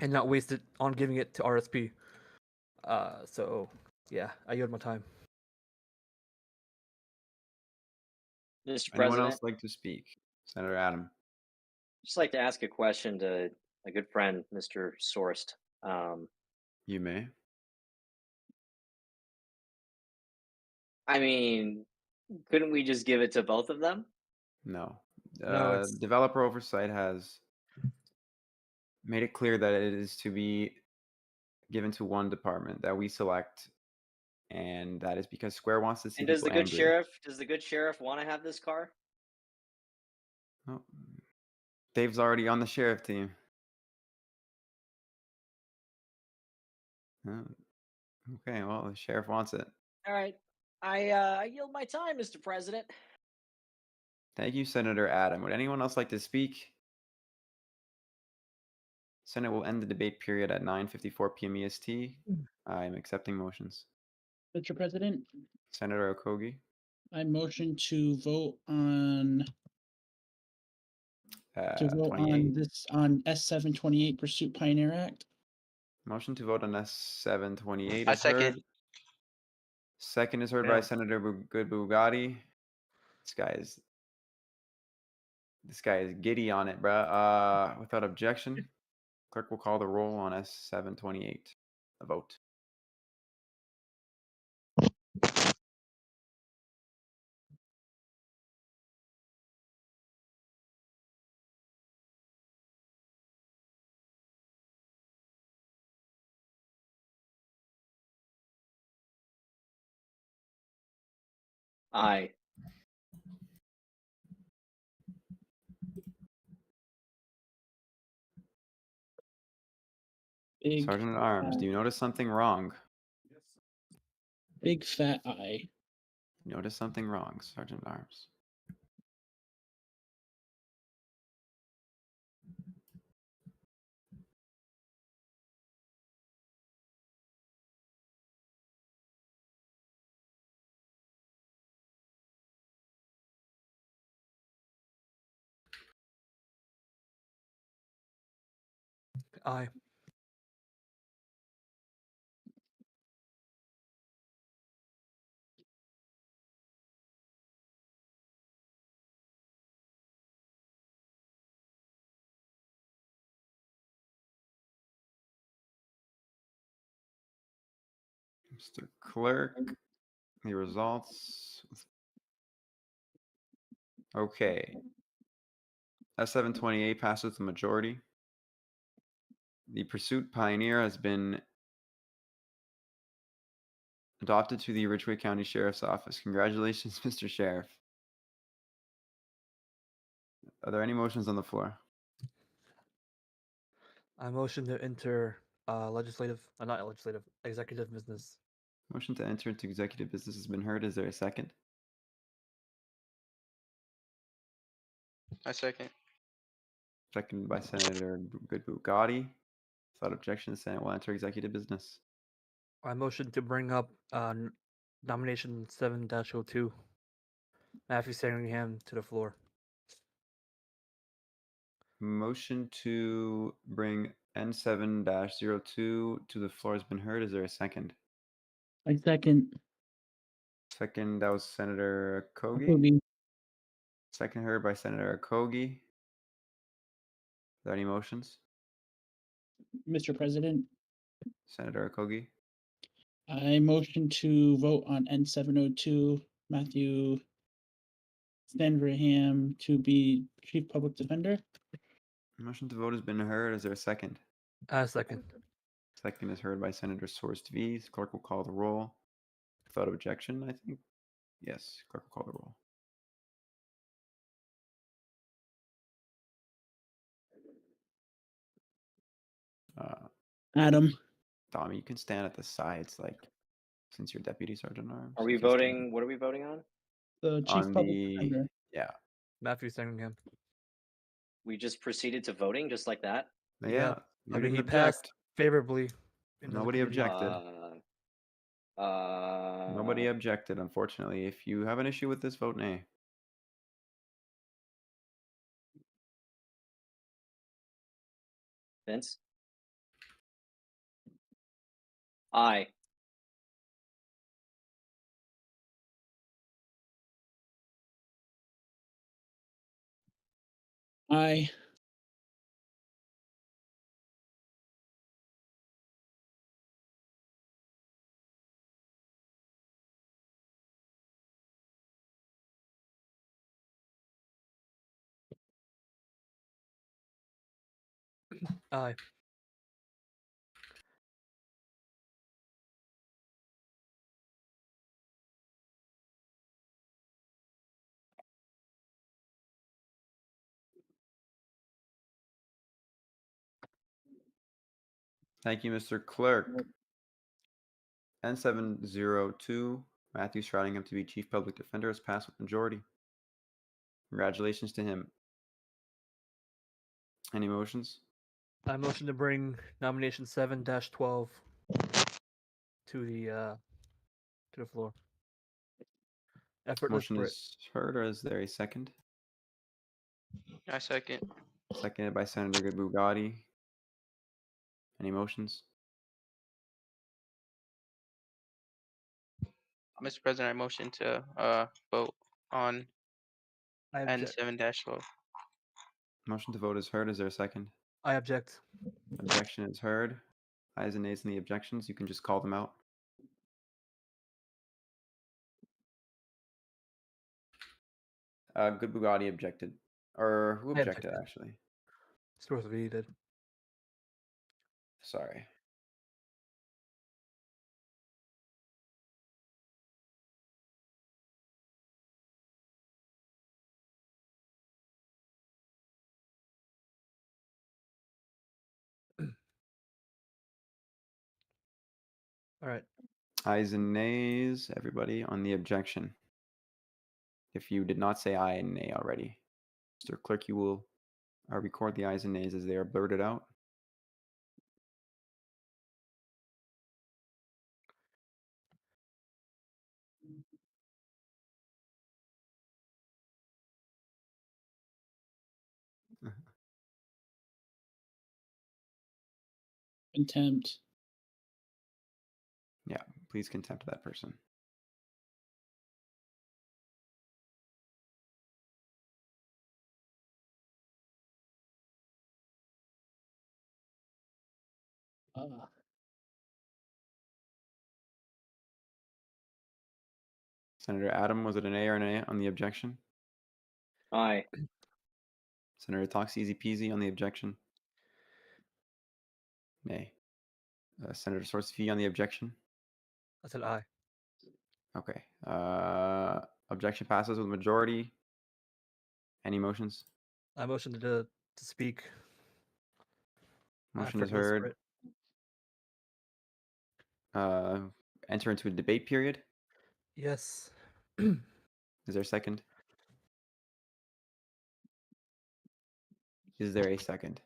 S3: and not waste it on giving it to RSP. So yeah, I yield my time.
S4: Mr.
S1: Anyone
S4: President,
S1: else like to speak? Senator Adam.
S4: just like to ask a question to a good friend, Mr. Sourced.
S1: You may.
S4: I mean, couldn't we just give it to both of them?
S1: No.
S3: No,
S1: Developer oversight has made it clear that it is to be given to one department that we select, and that is because Square wants to see
S4: And does the
S1: people
S4: good
S1: angry.
S4: sheriff want to have this car?
S1: Oh, Dave's already on the sheriff team. Oh, okay, well, the sheriff wants it.
S4: All right. I yield my time, Mr. President.
S1: Thank you, Senator Adam. Would anyone else like to speak? Senate will end the debate period at 9:54 p.m. EST. I am accepting motions.
S2: Mr. President,
S1: Senator Okogie.
S2: I motion to vote on
S1: 28.
S2: this on S728 Pursuit Pioneer Act.
S1: Motion to vote on S728
S5: I
S1: is
S5: second.
S1: heard. Second is heard by
S3: Damn.
S1: Senator Good Bugatti. This guy is giddy on it, bruh. Without objection, clerk will call the roll on S728. A vote.
S4: Aye.
S2: Big,
S1: Sergeant at Arms, do you notice something wrong?
S2: big fat aye.
S1: Notice something wrong, Sergeant at Arms.
S3: Aye.
S1: Mr. Clerk, the results. Okay. S728 passes with the majority. The Pursuit Pioneer has been adopted to the Ridgeway County Sheriff's Office. Congratulations, Mr. Sheriff. Are there any motions on the floor?
S3: I motion to enter not legislative, executive business.
S1: Motion to enter into executive business has been heard. Is there a second?
S5: I second.
S1: Seconded by Senator Goody. Without objection, the Senate will enter executive business.
S3: I motion to bring up nomination 7-02. Matthew Sandringham to the floor.
S1: Motion to bring N7-02 to the floor has been heard. Is there a second?
S2: I second.
S1: Second, that was Senator Kogi.
S2: Kobe.
S1: Second heard by Senator Kogi. Are there any motions?
S2: Mr. President,
S1: Senator Kogi.
S2: I motion to vote on N702 Matthew Sandringham to be Chief Public Defender.
S1: Motion to vote has been heard. Is there a second?
S3: Second.
S1: Second is heard by Senator Source V. The clerk will call the roll. Without objection, I think. Yes, clerk will call the roll.
S2: Adam.
S1: Tommy, you can stand at the sides, like, since you're Deputy Sergeant Arms.
S4: Are we
S1: you can stand
S4: voting? What are we voting on?
S2: The Chief
S1: on
S2: Public
S1: the
S2: Defender.
S1: yeah.
S3: Matthew Sandringham.
S4: We just proceeded to voting just like that.
S1: Yeah.
S3: I
S1: You
S3: mean,
S1: didn't
S3: he
S1: object.
S3: passed favorably. in the
S1: Nobody
S3: committee.
S1: objected. Nobody
S4: Uh,
S1: objected, unfortunately. If you have an issue with this, vote nay.
S4: Vince? Aye.
S2: Aye.
S3: Aye.
S1: Thank you, Mr. Clerk. N702, Matthew Stridingham to be Chief Public Defender, has passed with majority. Congratulations to him. Any motions?
S3: I motion to bring nomination 7-12 to the floor. Effortless
S1: Motion
S3: Brit.
S1: is heard, or is there a second?
S5: I second.
S1: Seconded by Senator Goody. Any motions?
S5: Mr. President, I motion to vote on
S3: I object.
S5: N7-12.
S1: Motion to vote is heard. Is there a second?
S3: I object.
S1: Objection is heard. Ayes and nays in the objections. You can just call them out. Good Bugatti objected. Or who
S3: I
S1: objected,
S3: objected.
S1: actually?
S3: Source V did.
S1: Sorry.
S3: All right.
S1: Ayes and nays, everybody, on the objection. If you did not say aye and nay already, Mr. Clerk, you will record the ayes and nays as they are blurted out.
S2: Contempt.
S1: Yeah, please contempt that person. Senator Adam, was it an A or an A on the objection?
S4: Aye.
S1: Senator Talks easy peasy on the objection? Nay. Senator Source Fee on the objection?
S3: I said aye.
S1: Okay. Objection passes with majority. Any motions?
S3: I motioned to speak.
S1: Motion
S3: after
S1: is
S3: the
S1: heard.
S3: split.
S1: Enter into a debate period.
S3: Yes.
S1: Is there a second? Is there a second?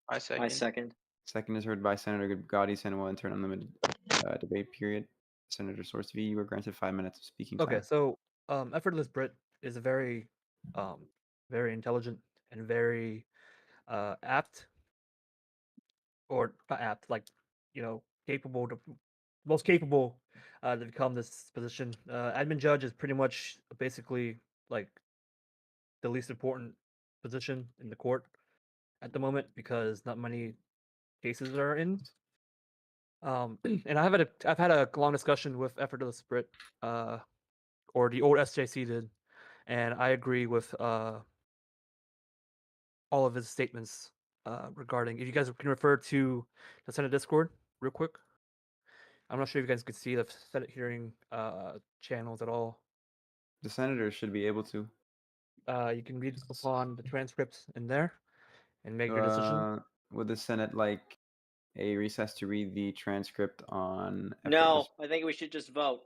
S5: I
S4: I
S5: second.
S4: second.
S1: Second is heard by Senator Gotti. Senate will enter an unlimited debate period. Senator Source V, you were granted 5 minutes of speaking
S3: Okay,
S1: time.
S3: so effortless Brit is a very very intelligent and very apt, or not apt, like, capable to most capable to become this position. Admin judge is pretty much basically like the least important position in the court at the moment because not many cases are in. And I've had a long discussion with effortless Brit, or the old SJC did, and I agree with all of his statements regarding. If you guys can refer to the Senate Discord real quick, I'm not sure if you guys could see the Senate hearing channels at all.
S1: The senators should be able to.
S3: You can read upon the transcripts in there and make your decision.
S1: Would the Senate like a recess to read the transcript on
S4: No,
S1: effortless?
S4: I think we should just vote.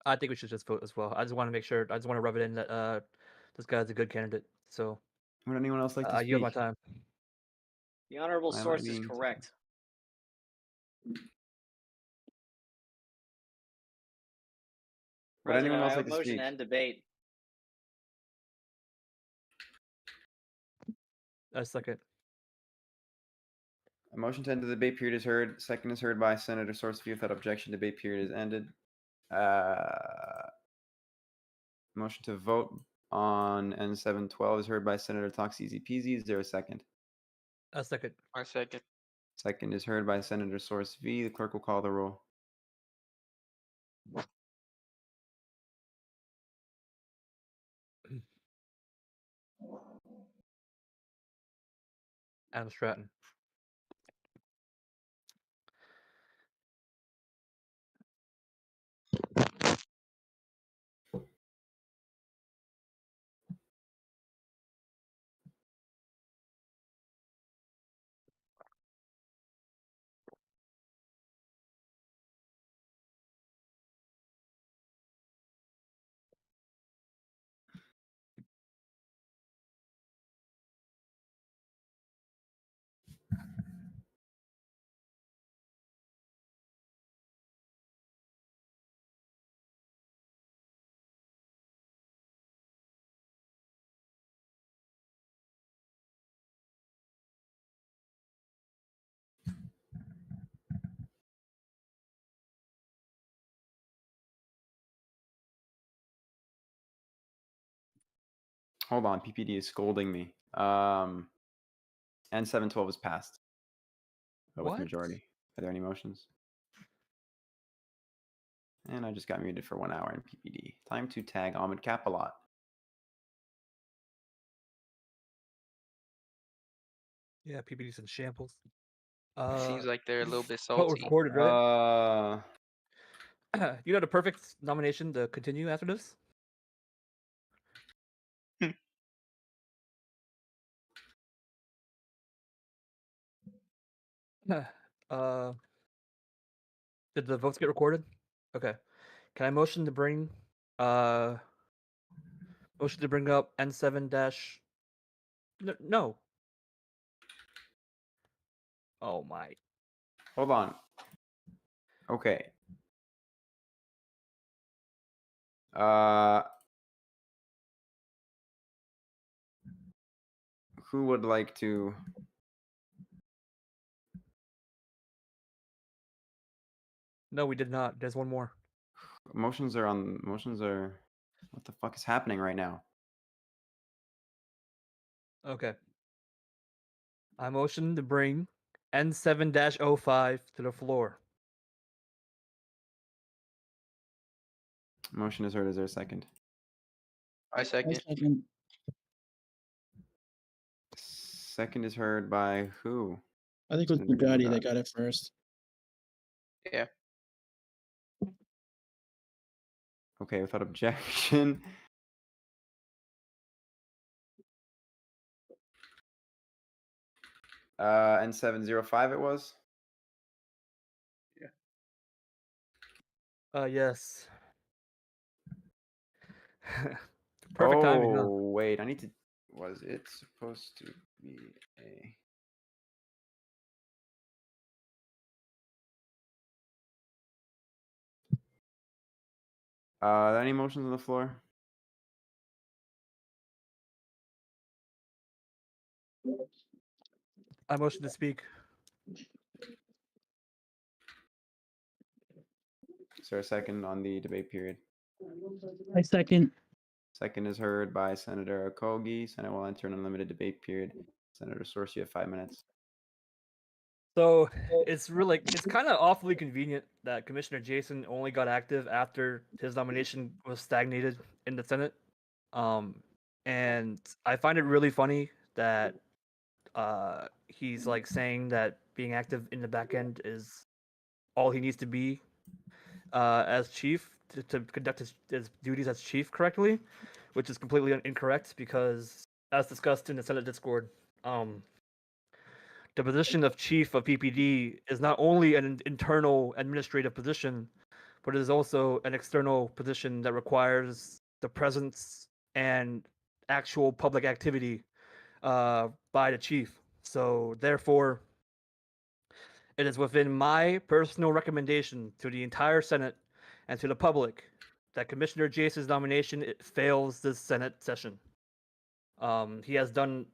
S3: I think we should just vote as well. I just want to make sure. I just want to rub it in that this guy's a good candidate. So
S1: Would anyone else like to
S3: you have my
S1: speak?
S3: time.
S4: The honorable
S1: Am I
S4: source is
S1: being-
S4: correct.
S1: Would anyone
S4: President,
S1: else
S4: I
S1: like to
S4: motion
S1: speak?
S4: to end debate.
S3: A second.
S1: A motion to end the debate period is heard. Second is heard by Senator Source V. Without objection, debate period is ended. Motion to vote on N712 is heard by Senator Talks easy peasy. Is there a second?
S3: A second.
S5: I second.
S1: Second is heard by Senator Source V. The clerk will call the roll.
S3: Adam Stratton.
S1: Hold on, PPD is scolding me. N712 is passed. With
S3: What?
S1: majority. Are there any motions? And I just got muted for 1 hour in PPD. Time to tag Ahmed Kapalot.
S3: Yeah, PPD's in shambles.
S5: Seems like they're a little bit
S3: Vote
S5: salty.
S3: recorded, right? You know the perfect nomination to continue after this? Did the votes get recorded? Okay. Can I motion to bring up N7 dash no. Oh my.
S1: Hold on. Okay. Who would like to
S3: No, we did not. There's one more.
S1: Motions are. What the fuck is happening right now?
S3: Okay. I motion to bring N7-05 to the floor.
S1: Motion is heard. Is there a second?
S5: I
S2: I
S5: second.
S2: second.
S1: Second is heard by who?
S2: I think it was
S1: Senator
S2: Bugatti that
S1: Bugatti.
S2: got it first.
S5: Yeah.
S1: Okay, without objection. N705 it was.
S3: Yes. Perfect timing, huh?
S1: Oh, wait, I need to. Was it supposed to be a? Are there any motions on the floor?
S3: I motion to speak.
S1: Is there a second on the debate period?
S2: I second.
S1: Second is heard by Senator Okogie. Senate will enter an unlimited debate period. Senator Source, you have 5 minutes.
S3: So it's kind of awfully convenient that Commissioner Jason only got active after his nomination was stagnated in the Senate. And I find it really funny that he's like saying that being active in the back end is all he needs to be as chief to conduct his duties as chief correctly, which is completely incorrect because, as discussed in the Senate Discord, the position of chief of PPD is not only an internal administrative position, but it is also an external position that requires the presence and actual public activity by the chief. So therefore, it is within my personal recommendation to the entire Senate and to the public that Commissioner Jason's nomination fails this Senate session. He has done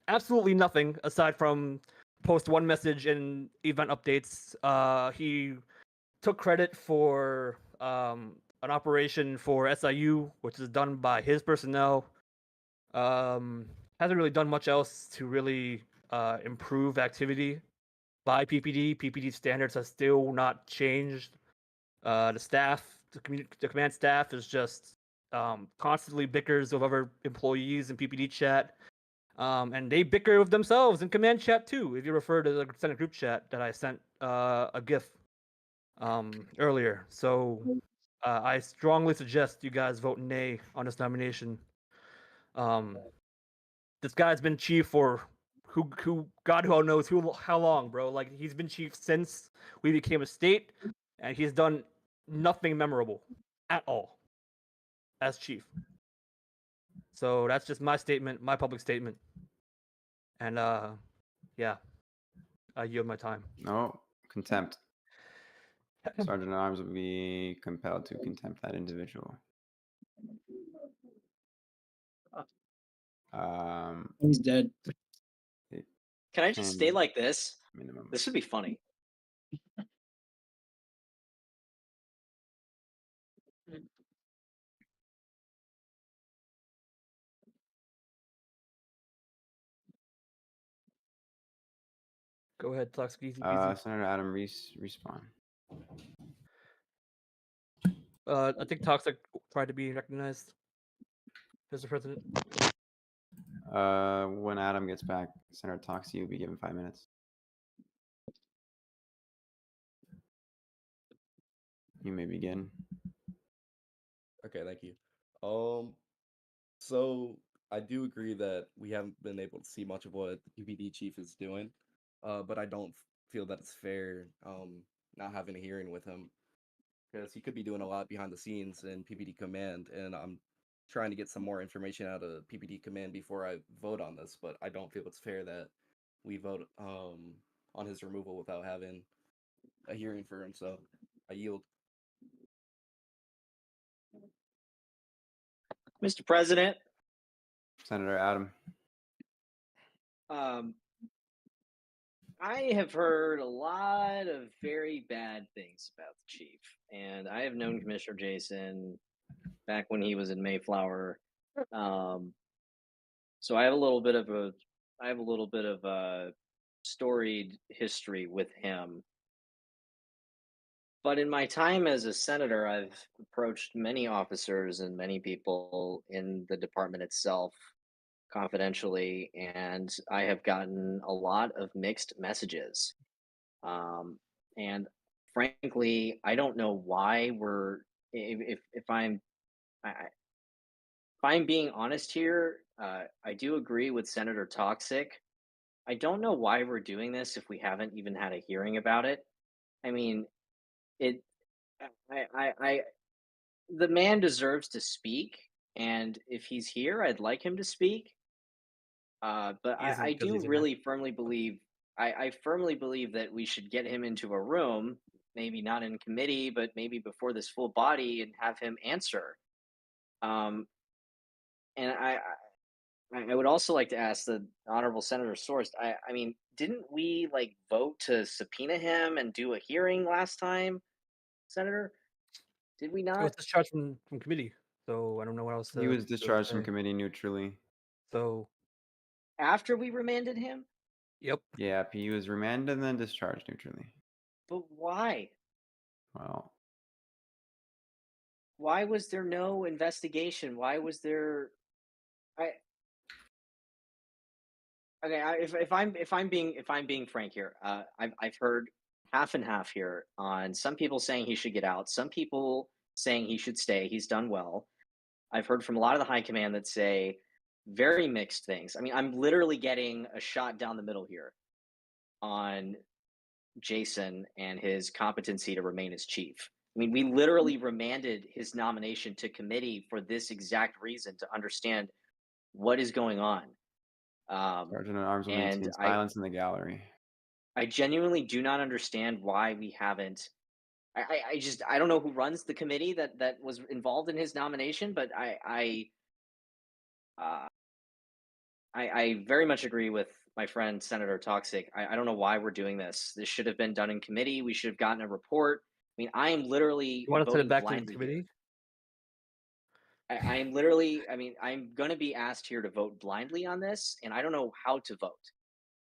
S3: absolutely nothing aside from post one message and event updates. He took credit for an operation for SIU, which is done by his personnel. Hasn't really done much else to really improve activity by PPD. PPD standards have still not changed. The staff, the command staff, is just constantly bickers with other employees in PPD chat. And they bicker with themselves in command chat too. If you refer to the Senate group chat that I sent a GIF earlier, so I strongly suggest you guys vote nay on this nomination. This guy's been chief for who God who knows how long, bro. Like he's been chief since we became a state, and he's done nothing memorable at all as chief. So that's just my statement, my public statement. And yeah, I yield my time.
S1: No, contempt. Sergeant at Arms will be compelled to contempt that individual.
S2: He's dead.
S4: Can I just stay like this?
S1: Minimum.
S4: This would be funny.
S3: Go ahead, Tux. Easy.
S1: Senator Adam Reese, respond.
S3: I think Toxic tried to be recognized, Mr. President.
S1: When Adam gets back, Senator Toxie will be given 5 minutes. You may begin.
S8: Okay, thank you. So I do agree that we haven't been able to see much of what the PPD chief is doing, but I don't feel that it's fair not having a hearing with him because he could be doing a lot behind the scenes in PPD command, and I'm trying to get some more information out of PPD command before I vote on this, but I don't feel it's fair that we vote on his removal without having a hearing for him. So I yield.
S4: Mr. President,
S1: Senator Adam.
S4: um, I have heard a lot of very bad things about the chief, and I have known Commissioner Jason back when he was in Mayflower. Um, so I have a little bit of a storied history with him. But in my time as a senator, I've approached many officers and many people in the department itself confidentially, and I have gotten a lot of mixed messages. Um, and frankly, I don't know why we're if if I'm being honest here, I do agree with Senator Toxic. I don't know why we're doing this if we haven't even had a hearing about it. I mean, it. I the man deserves to speak, and if he's here, I'd like him to speak. But
S3: He isn't
S4: I
S3: because
S4: do
S3: he's in there.
S4: really firmly believe I firmly believe that we should get him into a room, maybe not in committee, but maybe before this full body, and have him answer. Um, and I would also like to ask the honorable Senator Source. I mean, didn't we like vote to subpoena him and do a hearing last time, Senator? Did we
S3: It was
S4: not?
S3: discharged from committee, so I don't know what else
S1: He
S3: to
S1: was
S3: really
S1: discharged from
S3: say.
S1: committee neutrally.
S3: So,
S4: After we remanded him?
S3: yep.
S1: Yeah, he was remanded and then discharged neutrally.
S4: But why?
S1: Well,
S4: Why was there no investigation? Why was there? I okay. If I'm being frank here, I've heard half and half here on some people saying he should get out, some people saying he should stay. He's done well. I've heard from a lot of the high command that say very mixed things. I mean, I'm literally getting a shot down the middle here on Jason and his competency to remain as chief. I mean, we literally remanded his nomination to committee for this exact reason to understand what is going on.
S1: Sergeant at Arms will
S4: And
S1: maintain silence in the gallery.
S4: I genuinely do not understand why we haven't. I don't know who runs the committee that was involved in his nomination, but uh, I very much agree with my friend Senator Toxic. I don't know why we're doing this. This should have been done in committee. We should have gotten a report. I mean, I am literally
S3: You want to send it
S4: voting
S3: back to the
S4: blindly here.
S3: committee?
S4: I am literally, I mean, I'm going to be asked here to vote blindly on this, and I don't know how to vote.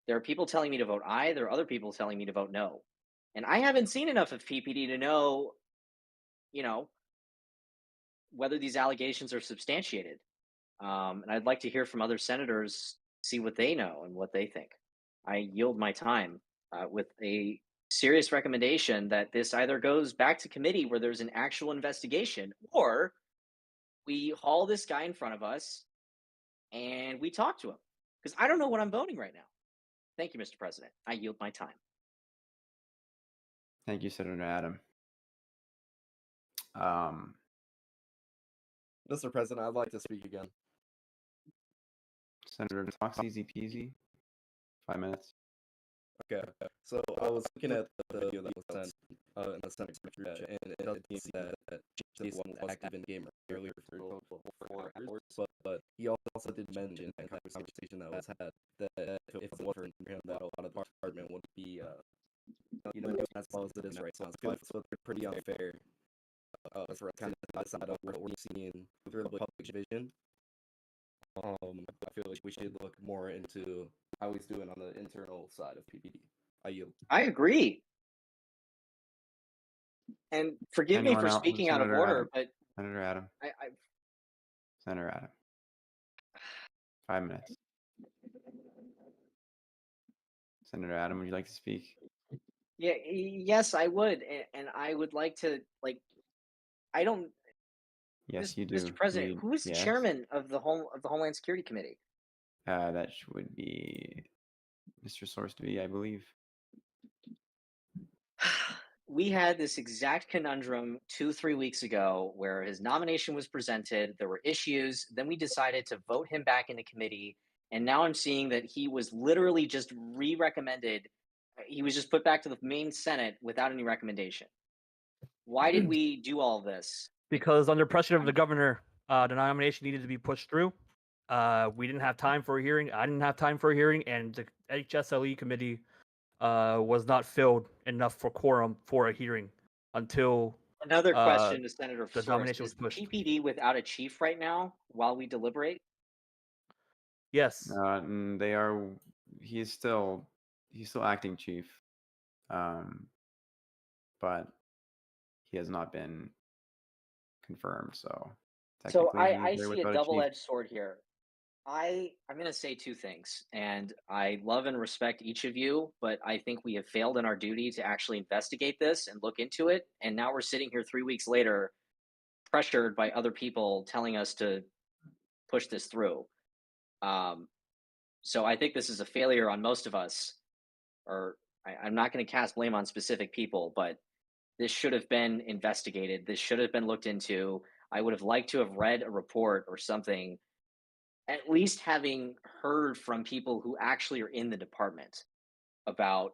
S4: There are people telling me to vote aye. There are other people telling me to vote no. And I haven't seen enough of PPD to know, you know, whether these allegations are substantiated. And I'd like to hear from other senators, see what they know and what they think. I yield my time with a serious recommendation that this either goes back to committee where there's an actual investigation, or we haul this guy in front of us and we talk to him. Because I don't know what I'm voting right now. Thank you, Mr. President. I yield my time.
S1: Thank you, Senator Adam.
S8: Mr. President, I'd like to speak again.
S1: Senator Talks, easy peasy. 5 minutes.
S8: Okay, so I was looking at the video that was sent in the Senate group chat, and it does seem that Jason was active in the game earlier for 4 hours, but he also did mention in the conversation that was had that if it wasn't for him, that a lot of the department would be, as well as it is right now. So it's pretty unfair for kind of decide on what we're seeing through the public vision. I feel like we should look more into how he's doing on the internal side of PPD. I yield.
S4: I agree. And forgive me
S1: Anyone
S4: for
S1: else?
S4: speaking out of
S1: Senator
S4: order,
S1: Adam.
S4: but
S1: Senator Adam. Senator Adam. 5 minutes. Senator Adam, would you like to speak?
S4: yeah, yes, I would, and I would like to I don't.
S1: Yes, you do.
S4: Mr. President, who is the
S1: Yes.
S4: chairman of the Homeland Security Committee?
S1: That would be Mr. Source to be, I believe.
S4: We had this exact conundrum 2-3 weeks ago where his nomination was presented. There were issues. Then we decided to vote him back into committee. And now I'm seeing that he was literally just re-recommended. He was just put back to the main Senate without any recommendation. Why did we do all of this?
S3: Because under pressure of the governor, the nomination needed to be pushed through. We didn't have time for a hearing. I didn't have time for a hearing, and the HSLE committee was not filled enough for quorum for a hearing until
S4: Another
S3: uh,
S4: question to Senator
S3: the
S4: Source:
S3: nomination
S4: is
S3: was pushed.
S4: PPD without a chief right now while we deliberate?
S3: Yes.
S1: They are. He's still acting chief, but he has not been confirmed. So
S4: So
S1: technically, he's
S4: I
S1: there
S4: see a
S1: without a chief.
S4: double-edged sword here. I'm going to say two things, and I love and respect each of you, but I think we have failed in our duty to actually investigate this and look into it. And now we're sitting here 3 weeks later, pressured by other people telling us to push this through. So I think this is a failure on most of us, or I'm not going to cast blame on specific people, but this should have been investigated. This should have been looked into. I would have liked to have read a report or something, at least having heard from people who actually are in the department about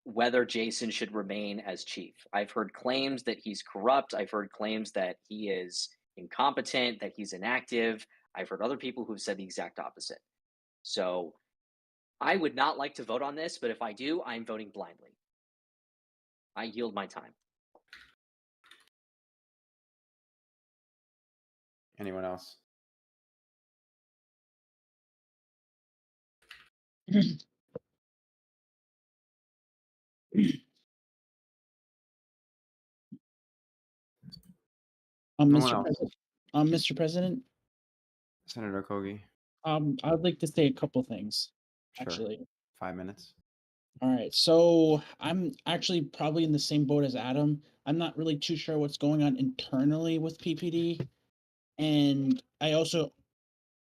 S4: whether Jason should remain as chief. I've heard claims that he's corrupt. I've heard claims that he is incompetent, that he's inactive. I've heard other people who've said the exact opposite. So I would not like to vote on this, but if I do, I'm voting blindly. I yield my time.
S1: Anyone else? No one
S2: Mr.
S1: else.
S2: President, Mr. President,
S1: Senator Kogi.
S2: I'd like to say a couple things,
S1: Sure.
S2: actually.
S1: 5 minutes.
S2: All right, so I'm actually probably in the same boat as Adam. I'm not really too sure what's going on internally with PPD, and I also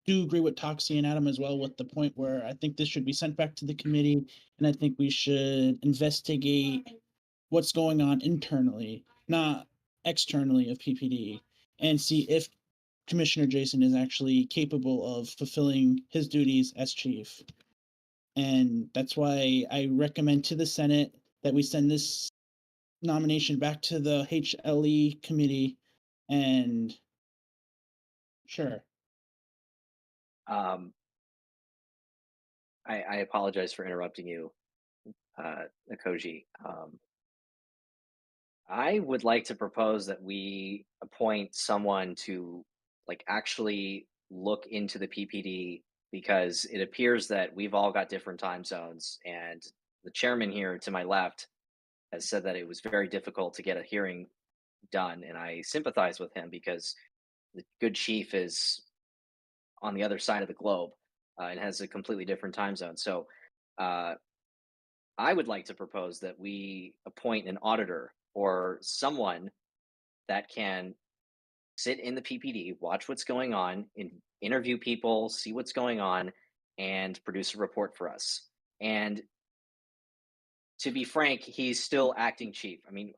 S2: do agree with Toxie and Adam as well with the point where I think this should be sent back to the committee, and I think we should investigate what's going on internally, not externally of PPD, and see if Commissioner Jason is actually capable of fulfilling his duties as chief. And that's why I recommend to the Senate that we send this nomination back to the HLE committee. And sure.
S4: I apologize for interrupting you, Nakoji. I would like to propose that we appoint someone to actually look into the PPD, because it appears that we've all got different time zones, and the chairman here to my left has said that it was very difficult to get a hearing done, and I sympathize with him because the good chief is on the other side of the globe and has a completely different time zone. So uh, I would like to propose that we appoint an auditor or someone that can sit in the PPD, watch what's going on, interview people, see what's going on, and produce a report for us. And to be frank, he's still acting chief. I mean,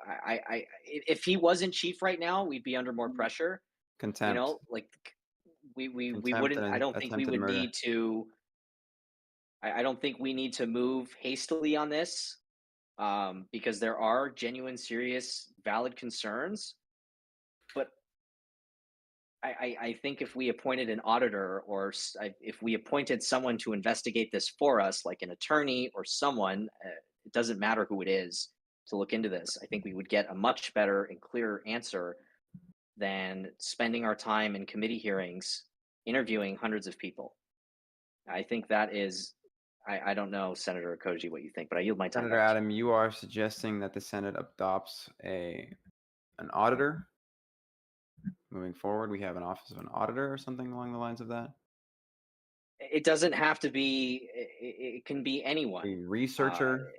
S4: if he wasn't chief right now, we'd be under more pressure.
S1: Contempt.
S4: You know, like we
S1: Contempt
S4: wouldn't. I
S1: and
S4: don't think we
S1: attempted
S4: would
S1: murder.
S4: need to. I don't think we need to move hastily on this, because there are genuine, serious, valid concerns. But I think if we appointed an auditor, or if we appointed someone to investigate this for us, like an attorney or someone, it doesn't matter who it is, to look into this, I think we would get a much better and clearer answer than spending our time in committee hearings interviewing hundreds of people. I think that is, I don't know, Senator Koji, what you think, but I yield my time.
S1: Senator Adam, you are suggesting that the Senate adopts an auditor. Moving forward, we have an office of an auditor or something along the lines of that.
S4: It doesn't have to be. It can be anyone.
S1: A researcher.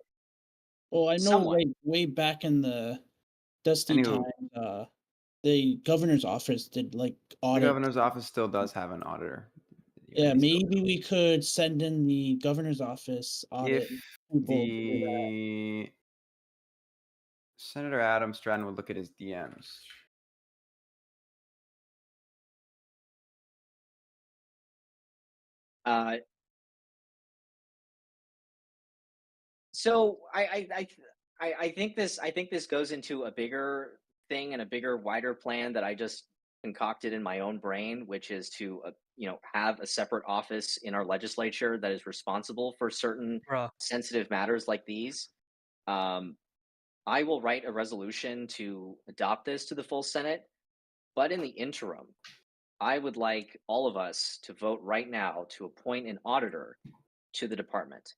S2: Well, I know
S4: Someone.
S2: way back in the dusty
S1: Anywho.
S2: time, the governor's office did
S1: The
S2: audit.
S1: governor's office still does have an auditor.
S2: Yeah, maybe we could send in the governor's office audit.
S1: If the Senator Adam Stratton would look at his DMs.
S4: So I think this goes into a bigger thing and a bigger, wider plan that I just concocted in my own brain, which is to have a separate office in our legislature that is responsible for certain
S3: Bruh.
S4: sensitive matters like these. I will write a resolution to adopt this to the full Senate, but in the interim, I would like all of us to vote right now to appoint an auditor to the department.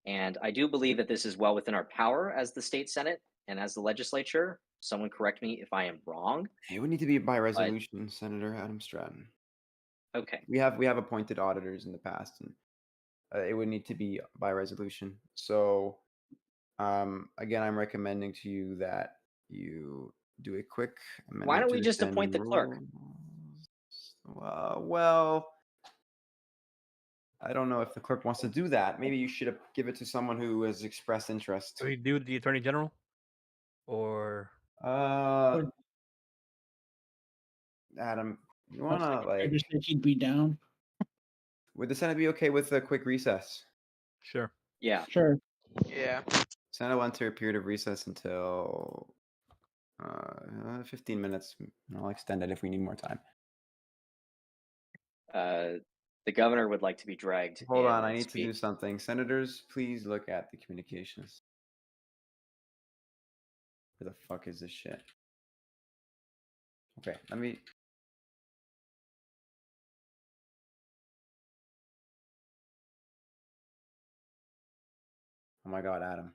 S4: And I do believe that this is well within our power as the state Senate and as the legislature. Someone correct me if I am wrong.
S1: It would need to be by resolution, Senator Adam Stratton.
S4: Okay.
S1: We have appointed auditors in the past, and it would need to be by resolution. So, again, I'm recommending to you that you do a quick amendment.
S4: Why don't
S1: to
S4: we
S1: the
S4: just appoint the
S1: standing
S4: clerk?
S1: rules. Well, I don't know if the clerk wants to do that. Maybe you should give it to someone who has expressed interest.
S3: Do we do the Attorney General? Or
S1: Adam, you wanna
S2: I
S1: like?
S2: just think he'd be down.
S1: Would the Senate be okay with a quick recess?
S3: sure.
S4: Yeah.
S2: Sure.
S5: Yeah.
S1: Senate will enter a period of recess until 15 minutes. I'll extend it if we need more time.
S4: The governor would like to be dragged.
S1: Hold
S4: in
S1: on, I
S4: and
S1: need to do
S4: speak.
S1: something. Senators, please look at the communications. Where the fuck is this shit? Okay, let me. Oh my god, Adam.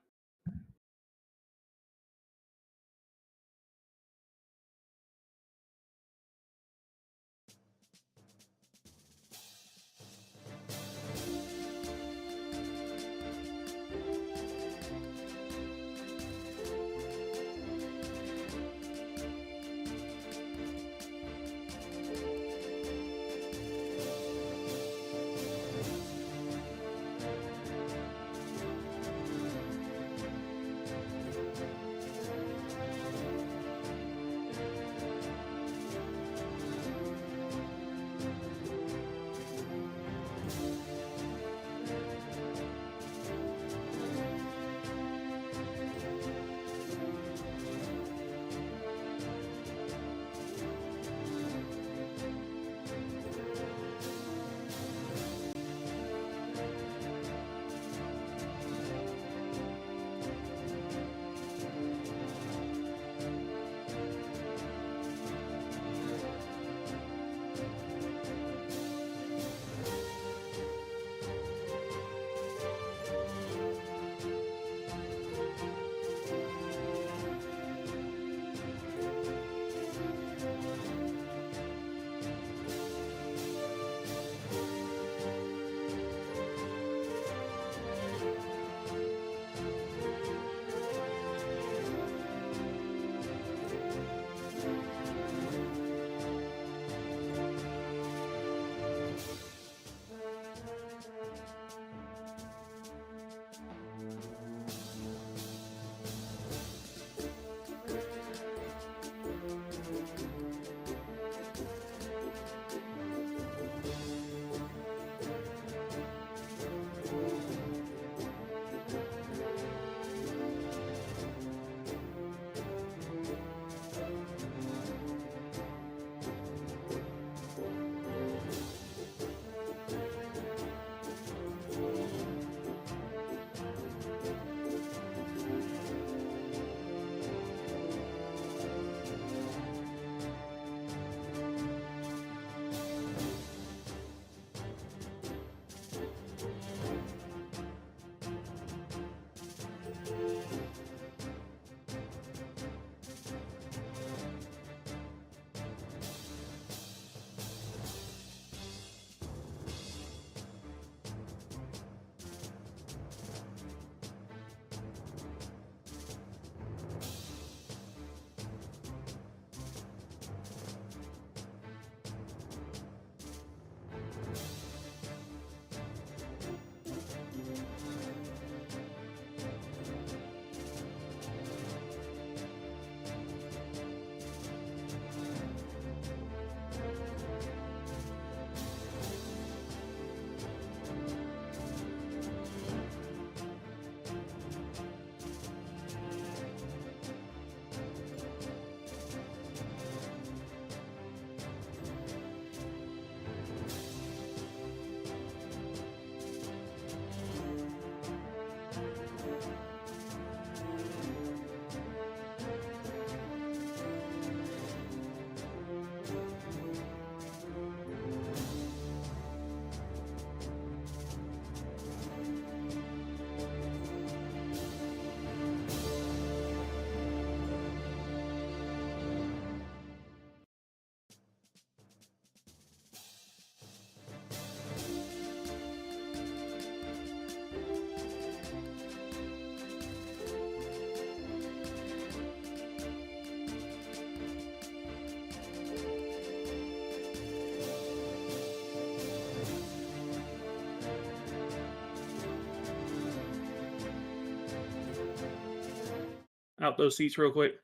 S9: out those seats real quick.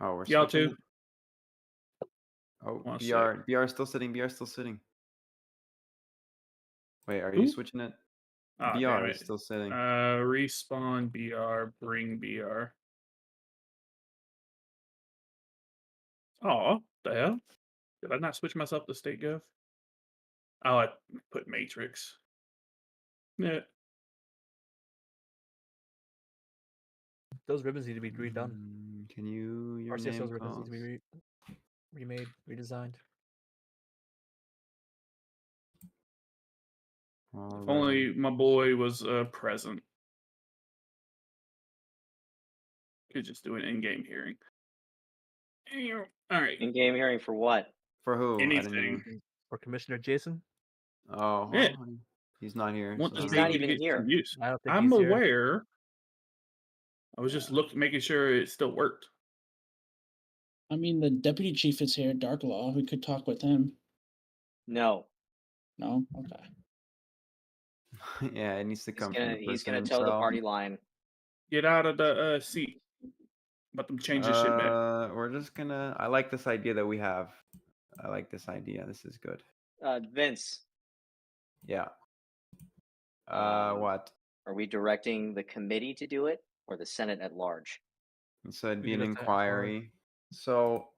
S1: Oh, we're
S9: Y'all
S1: switching
S9: too.
S1: it? Oh,
S9: One sec.
S1: BR is still sitting. BR is still sitting. Wait, are you
S9: Who?
S1: switching it?
S9: Ah, damn
S1: BR is
S9: it.
S1: still sitting.
S9: Respawn BR, bring BR. Oh, the hell? Did I not switch myself to state gov? Oh, I put matrix. Yeah.
S3: Those ribbons need to be redone.
S1: Can you your
S3: RCSO's
S1: name
S3: ribbons need to
S1: calls?
S3: be remade, redesigned.
S1: All
S9: If
S1: right.
S9: only my boy was present. Could just do an in-game hearing. All right.
S4: In-game hearing for what?
S1: For who? I didn't
S9: Anything.
S1: hear.
S3: For Commissioner Jason,
S1: Oh,
S9: Yeah.
S1: well, he's not here.
S9: Want
S1: So
S9: this
S4: He's
S1: I don't
S4: not
S1: know.
S9: baby to
S4: even
S9: get some
S4: here.
S9: use.
S3: I don't think
S9: I'm
S3: he's here.
S9: aware. I was just making sure it still worked.
S2: I mean, the deputy chief is here, Dark Law. We could talk with him.
S4: No.
S2: No? Okay.
S1: Yeah, it needs to come from the
S4: He's
S1: person
S4: gonna toe the
S1: himself.
S4: party line.
S9: Get out of the seat. Let them change this shit back.
S1: We're just gonna. I like this idea that we have. I like this idea. This is good.
S4: Vince,
S1: Yeah. What?
S4: are we directing the committee to do it or the Senate at large?
S1: So it'd
S3: We
S1: be
S3: do
S1: an
S3: the Senate at large.
S1: inquiry. So,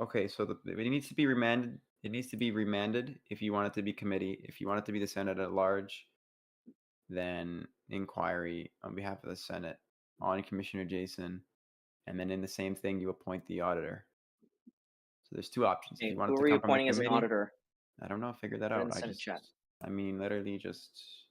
S1: okay, so it needs to be remanded. It needs to be remanded if you want it to be committee. If you want it to be the Senate at large, then inquiry on behalf of the Senate on Commissioner Jason, and then in the same thing you appoint the auditor. So there's two options. If
S4: Hey,
S1: you want
S4: who
S1: it to
S4: are we
S1: come from the
S4: appointing as an
S1: committee,
S4: auditor?
S1: I don't know. Figure that
S4: Put it in
S1: out.
S4: the Senate chat.
S1: I mean, literally just.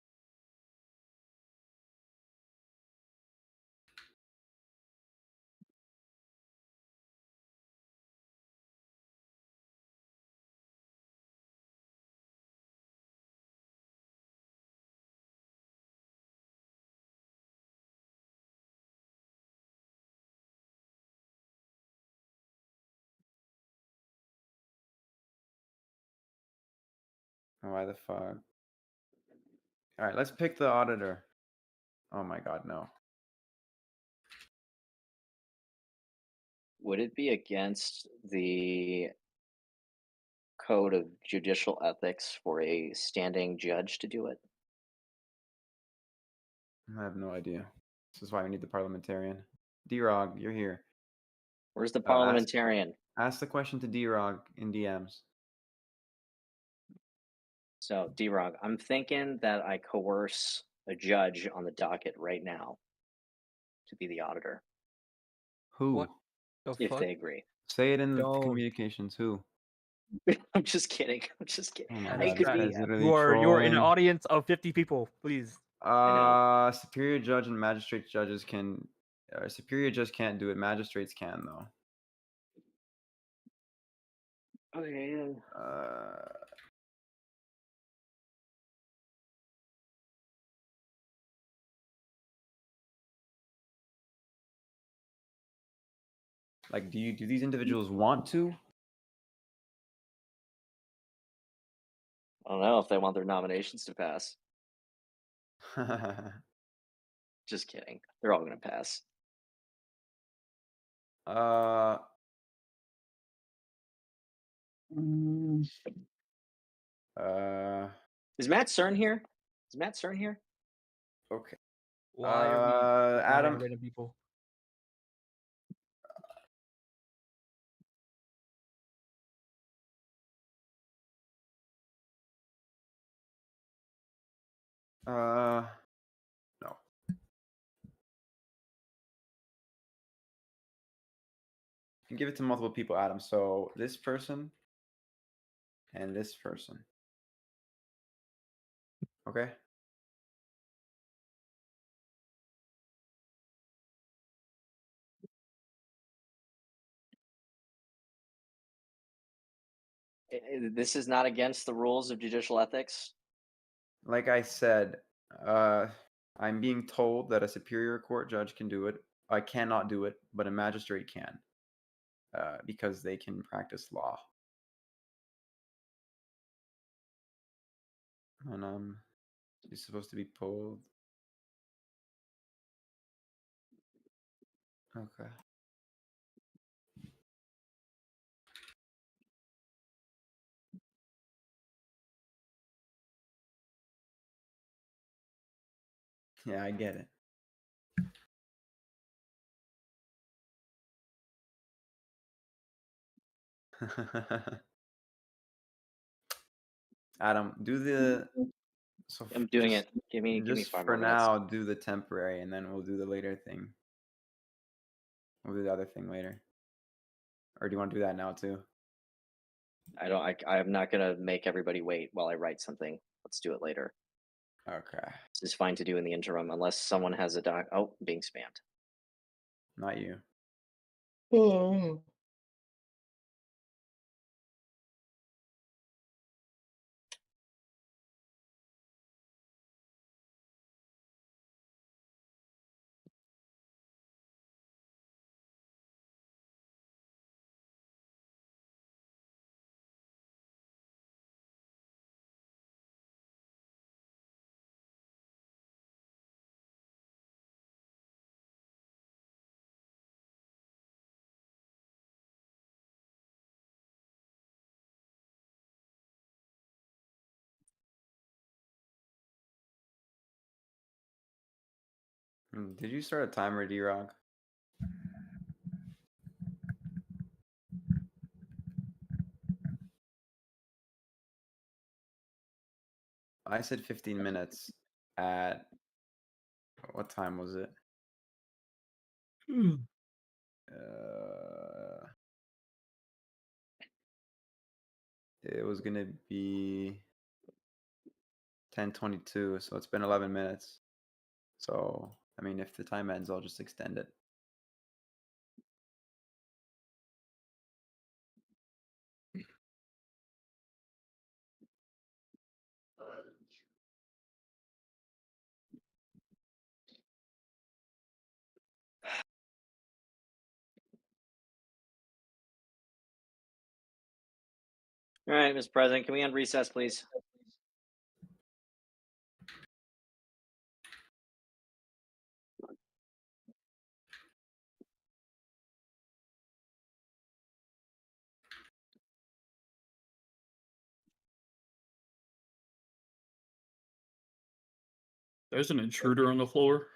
S1: Why the fuck? All right, let's pick the auditor. Oh my god, no.
S4: Would it be against the code of judicial ethics for a standing judge to do it?
S1: I have no idea. This is why we need the parliamentarian. D-Rog, you're here.
S4: Where's the
S1: Ask,
S4: parliamentarian?
S1: ask the question to D-Rog in DMs.
S4: So, D-Rog, I'm thinking that I coerce a judge on the docket right now to be the auditor,
S1: Who?
S3: What the
S4: if
S3: fuck?
S4: they agree.
S1: Say it in the
S3: Don't.
S1: communications. Who?
S4: I'm just kidding. I'm just kidding.
S1: Oh my
S3: And
S4: It
S1: god,
S4: could
S1: this
S4: be.
S1: guy's literally
S3: you are in an
S1: trolling.
S3: audience of 50 people. Please.
S4: know.
S1: Superior judge and magistrate judges can. Superior judge can't do it. Magistrates can though.
S4: Okay.
S1: Like, do these individuals want to?
S4: I don't know if they want their nominations to pass. Just kidding. They're all going to pass.
S2: Mm,
S4: Is Matt Cern here? Is Matt Cern here?
S1: Okay.
S3: Why are we
S1: Adam.
S3: random people?
S1: No. You can give it to multiple people, Adam. So this person and this person. Okay.
S4: This is not against the rules of judicial ethics.
S1: Like I said, I'm being told that a superior court judge can do it. I cannot do it, but a magistrate can, because they can practice law. And he's supposed to be pulled. Okay. Yeah, I get it. Adam, do the so
S4: I'm doing
S1: just
S4: it. Give me
S1: just
S4: 5
S1: for
S4: more minutes.
S1: now, do the temporary, and then we'll do the later thing. We'll do the other thing later. Or do you want to do that now too?
S4: I'm not gonna make everybody wait while I write something. Let's do it later.
S1: Okay,
S4: This is fine to do in the interim, unless someone has a doc. Oh, being spammed.
S1: not you.
S6: Oh.
S1: Did you start a timer, D-Rock? I said 15 minutes at what time was it? It was gonna be 10:22, so it's been 11 minutes. So, I mean, if the time ends, I'll just extend it.
S4: All right, Mr. President, can we end recess, please?
S9: There's an intruder on the floor.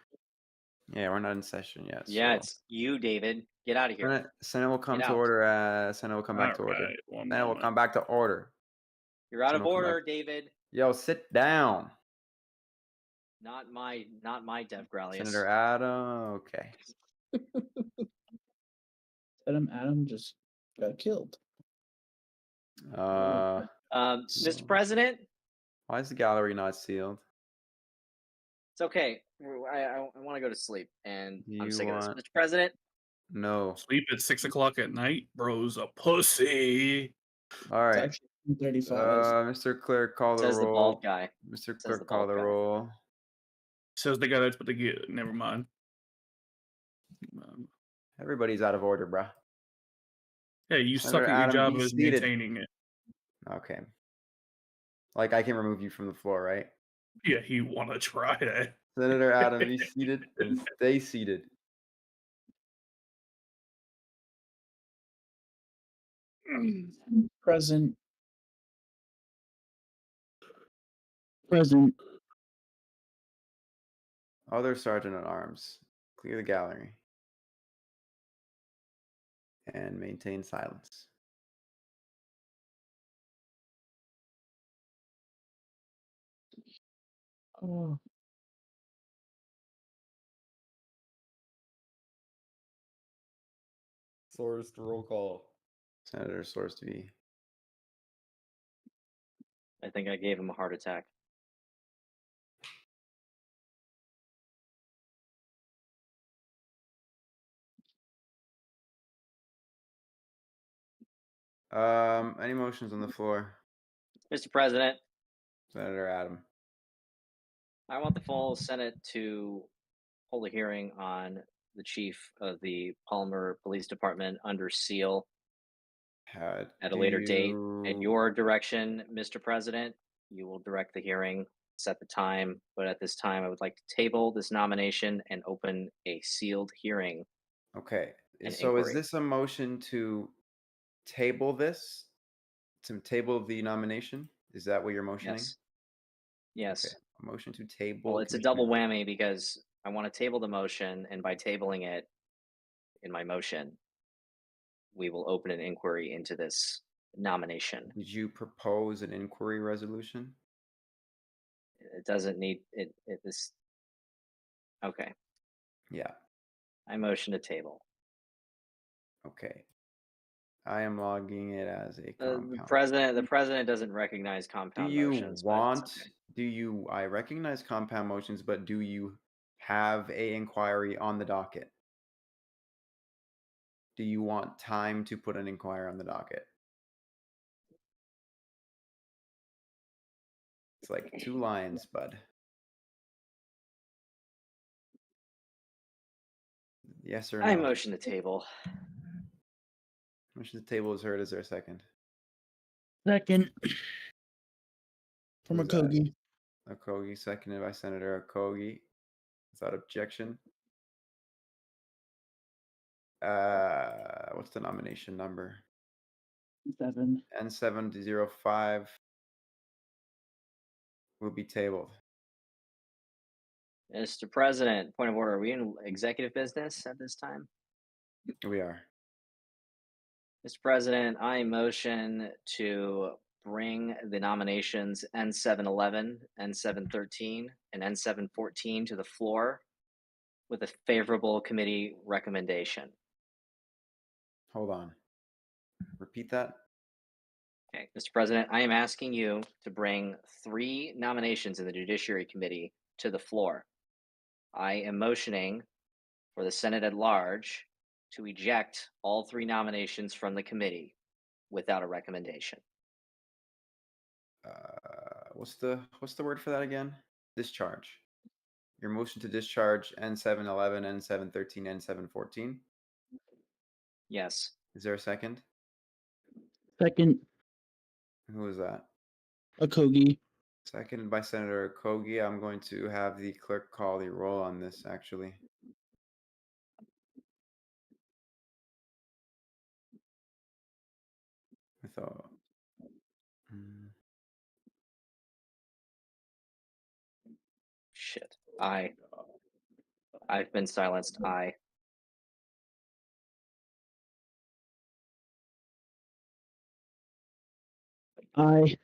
S1: Yeah, we're not in session yet.
S4: Yeah,
S1: so.
S4: it's you, David. Get out of here.
S1: Senate will come
S4: Get
S1: to
S4: out.
S1: order. Senate will come back to order.
S9: Alright, one
S1: Senate will
S9: moment.
S1: come back to order.
S4: You're out of
S1: Senate will come
S4: order,
S1: back.
S4: David.
S1: Yo, sit down.
S4: Not my Dev Gralius.
S1: Senator Adam. Okay.
S2: Adam just got killed.
S4: Mr. President,
S1: Why is the gallery not sealed?
S4: it's okay. I want to go to sleep, and I'm
S1: You
S4: sick of this.
S1: want-
S4: Mr. President,
S1: No.
S9: Sleep at 6 o'clock at night? Bro's a pussy.
S1: All
S2: It's
S1: right.
S2: actually 35.
S1: Mr. Clerk, call the
S4: says the
S1: roll.
S4: bald guy.
S1: Mr.
S4: Says the
S1: Clerk, call
S4: bald
S1: the
S4: guy.
S1: roll.
S9: Says the guy that's but the get. Never mind.
S1: Everybody's out of order, bruh.
S9: Hey, you
S1: Senator
S9: suck at your
S1: Adam,
S9: job
S1: be
S9: as
S1: seated.
S9: maintaining it.
S1: Okay. Like I can remove you from the floor, right?
S9: Yeah, you want to try that.
S1: Senator Adam, be seated and stay seated.
S2: Present. Present.
S1: Other sergeant at arms, clear the gallery and maintain silence.
S2: Oh.
S8: Source roll call.
S1: Senator Source to be.
S4: I think I gave him a heart attack.
S1: Any motions on the floor?
S4: Mr. President,
S1: Senator Adam.
S4: I want the full Senate to hold a hearing on the chief of the Palmer Police Department under seal at a later date. At your direction, Mr. President, you will direct the hearing, set the time. But at this time, I would like to table this nomination and open a sealed hearing
S1: Okay.
S4: an
S1: So is
S4: inquiry.
S1: this a motion to table this? To table the nomination? Is that what you're motioning?
S4: Yes.
S1: Okay. A motion to table.
S4: Well, it's a
S1: Commissioner-
S4: double whammy because I want to table the motion, and by tabling it in my motion, we will open an inquiry into this nomination.
S1: Did you propose an inquiry resolution?
S4: It doesn't need it. This. Okay.
S1: Yeah.
S4: I motion to table.
S1: Okay. I am logging it as a compound.
S4: The president doesn't recognize
S1: Do
S4: compound
S1: you
S4: motions.
S1: want? Do you? I recognize compound motions, but do you have a inquiry on the docket? Do you want time to put an inquiry on the docket? It's like 2 lines, bud. Yes or no?
S4: I motion to table.
S1: Motion to table is heard. Is there a second?
S2: Second. From
S1: Who's that?
S2: Akogi.
S1: Okogie, seconded by Senator Okogie. Without objection. What's the nomination number?
S2: 7.
S1: N705 will be tabled.
S4: Mr. President, point of order. Are we in executive business at this time?
S1: We are.
S4: Mr. President, I motion to bring the nominations N711, N713, and N714 to the floor with a favorable committee recommendation.
S1: Hold on. Repeat that.
S4: Okay, Mr. President, I am asking you to bring 3 nominations in the Judiciary Committee to the floor. I am motioning for the Senate at large to eject all 3 nominations from the committee without a recommendation.
S1: What's the word for that again? Discharge. Your motion to discharge N711, N713, N714.
S4: Yes.
S1: Is there a second?
S2: Second.
S1: Who is that?
S2: Akogi.
S1: Seconded by Senator Okogie. I'm going to have the clerk call the roll on this, actually. I thought.
S4: Shit. I've been silenced. Aye.
S2: Aye.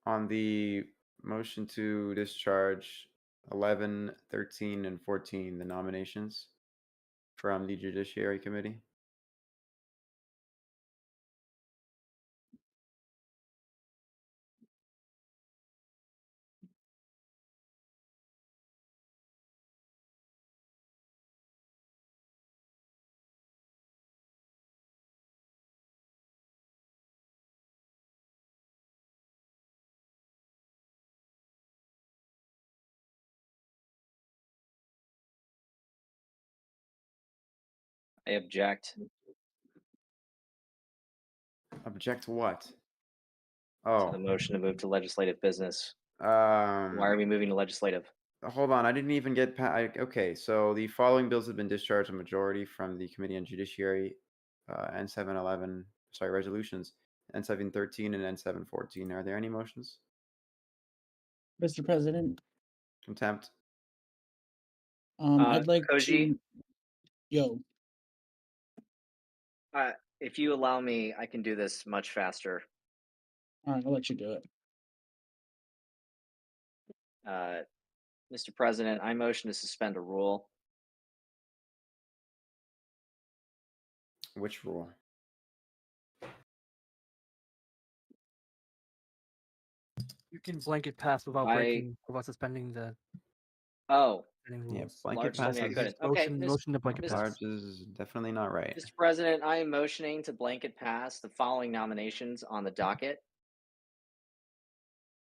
S1: On the motion to discharge 11, 13, and 14, the nominations from the Judiciary Committee.
S4: I object.
S1: Object what?
S4: To
S1: Oh.
S4: the motion to move to legislative business. Why are we moving to legislative?
S1: Hold on, I didn't even get okay, so the following bills have been discharged a majority from the Committee on Judiciary, N711, sorry, resolutions, N713 and N714. Are there any motions?
S2: Mr. President,
S1: Contempt?
S2: I'd like
S4: Koji?
S2: to. Yo.
S4: If you allow me, I can do this much faster.
S2: All right, I'll let you do it.
S4: Mr. President, I motion to suspend a rule.
S1: Which rule?
S3: You can blanket pass without suspending the
S4: Oh,
S3: rules.
S1: Yeah, blanket
S4: Large told me I
S1: passes.
S4: couldn't. Okay,
S3: Motion to blanket pass.
S1: Large is definitely not right.
S4: Mr. President, I am motioning to blanket pass the following nominations on the docket.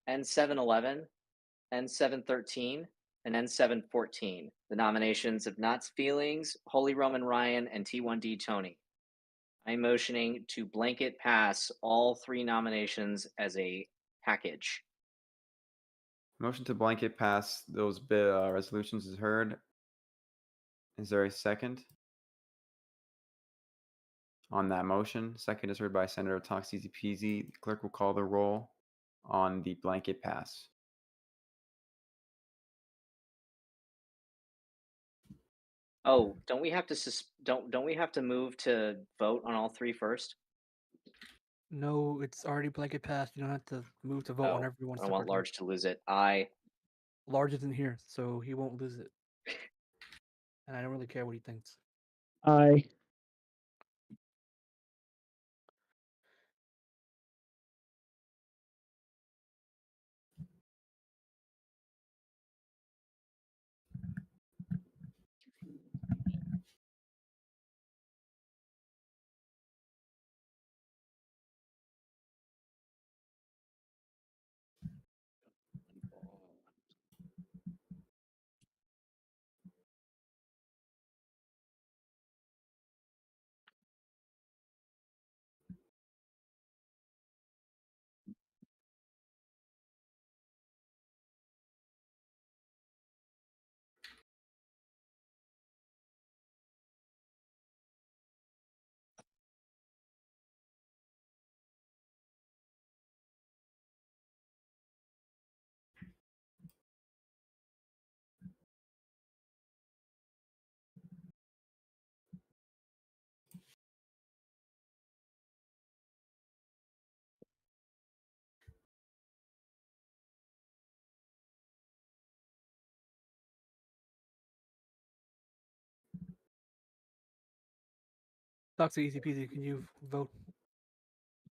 S4: N711, N713, and N714. The nominations of Knott's Feelings, Holy Roman Ryan, and T1D Tony. I'm motioning to blanket pass all 3 nominations as a package.
S1: Motion to blanket pass those resolutions is heard. Is there a second on that motion? Second is heard by Senator Talks Easy Peasy. The clerk will call the roll on the blanket pass.
S4: Oh, don't we have to don't we have to move to vote on all 3 first?
S3: No, it's already blanket passed. You don't have to move to vote on
S4: Oh,
S3: everyone
S4: I don't want
S3: separately.
S4: Large to lose it. I
S3: Large isn't here, so he won't lose it. And I don't really care what he thinks.
S2: Aye.
S3: Talk to Easy Peasy. Can you vote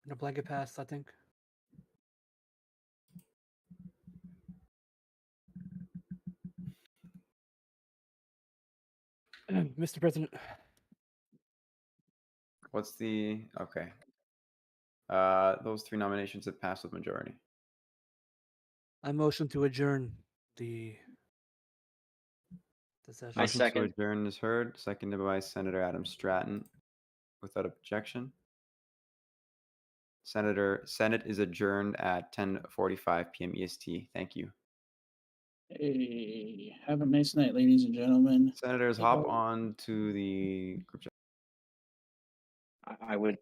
S3: in a blanket pass? I think. Mr. President.
S1: What's the okay? Those 3 nominations have passed with majority.
S3: I motion to adjourn the session.
S4: I
S1: Motion
S4: second.
S1: to adjourn is heard, seconded by Senator Adam Stratton. Without objection. Senate is adjourned at 10:45 p.m. EST. Thank you.
S2: Hey, have a nice night, ladies and gentlemen.
S1: Senators,
S2: Hey,
S1: hop
S2: oh.
S1: on to the group chat.
S4: I would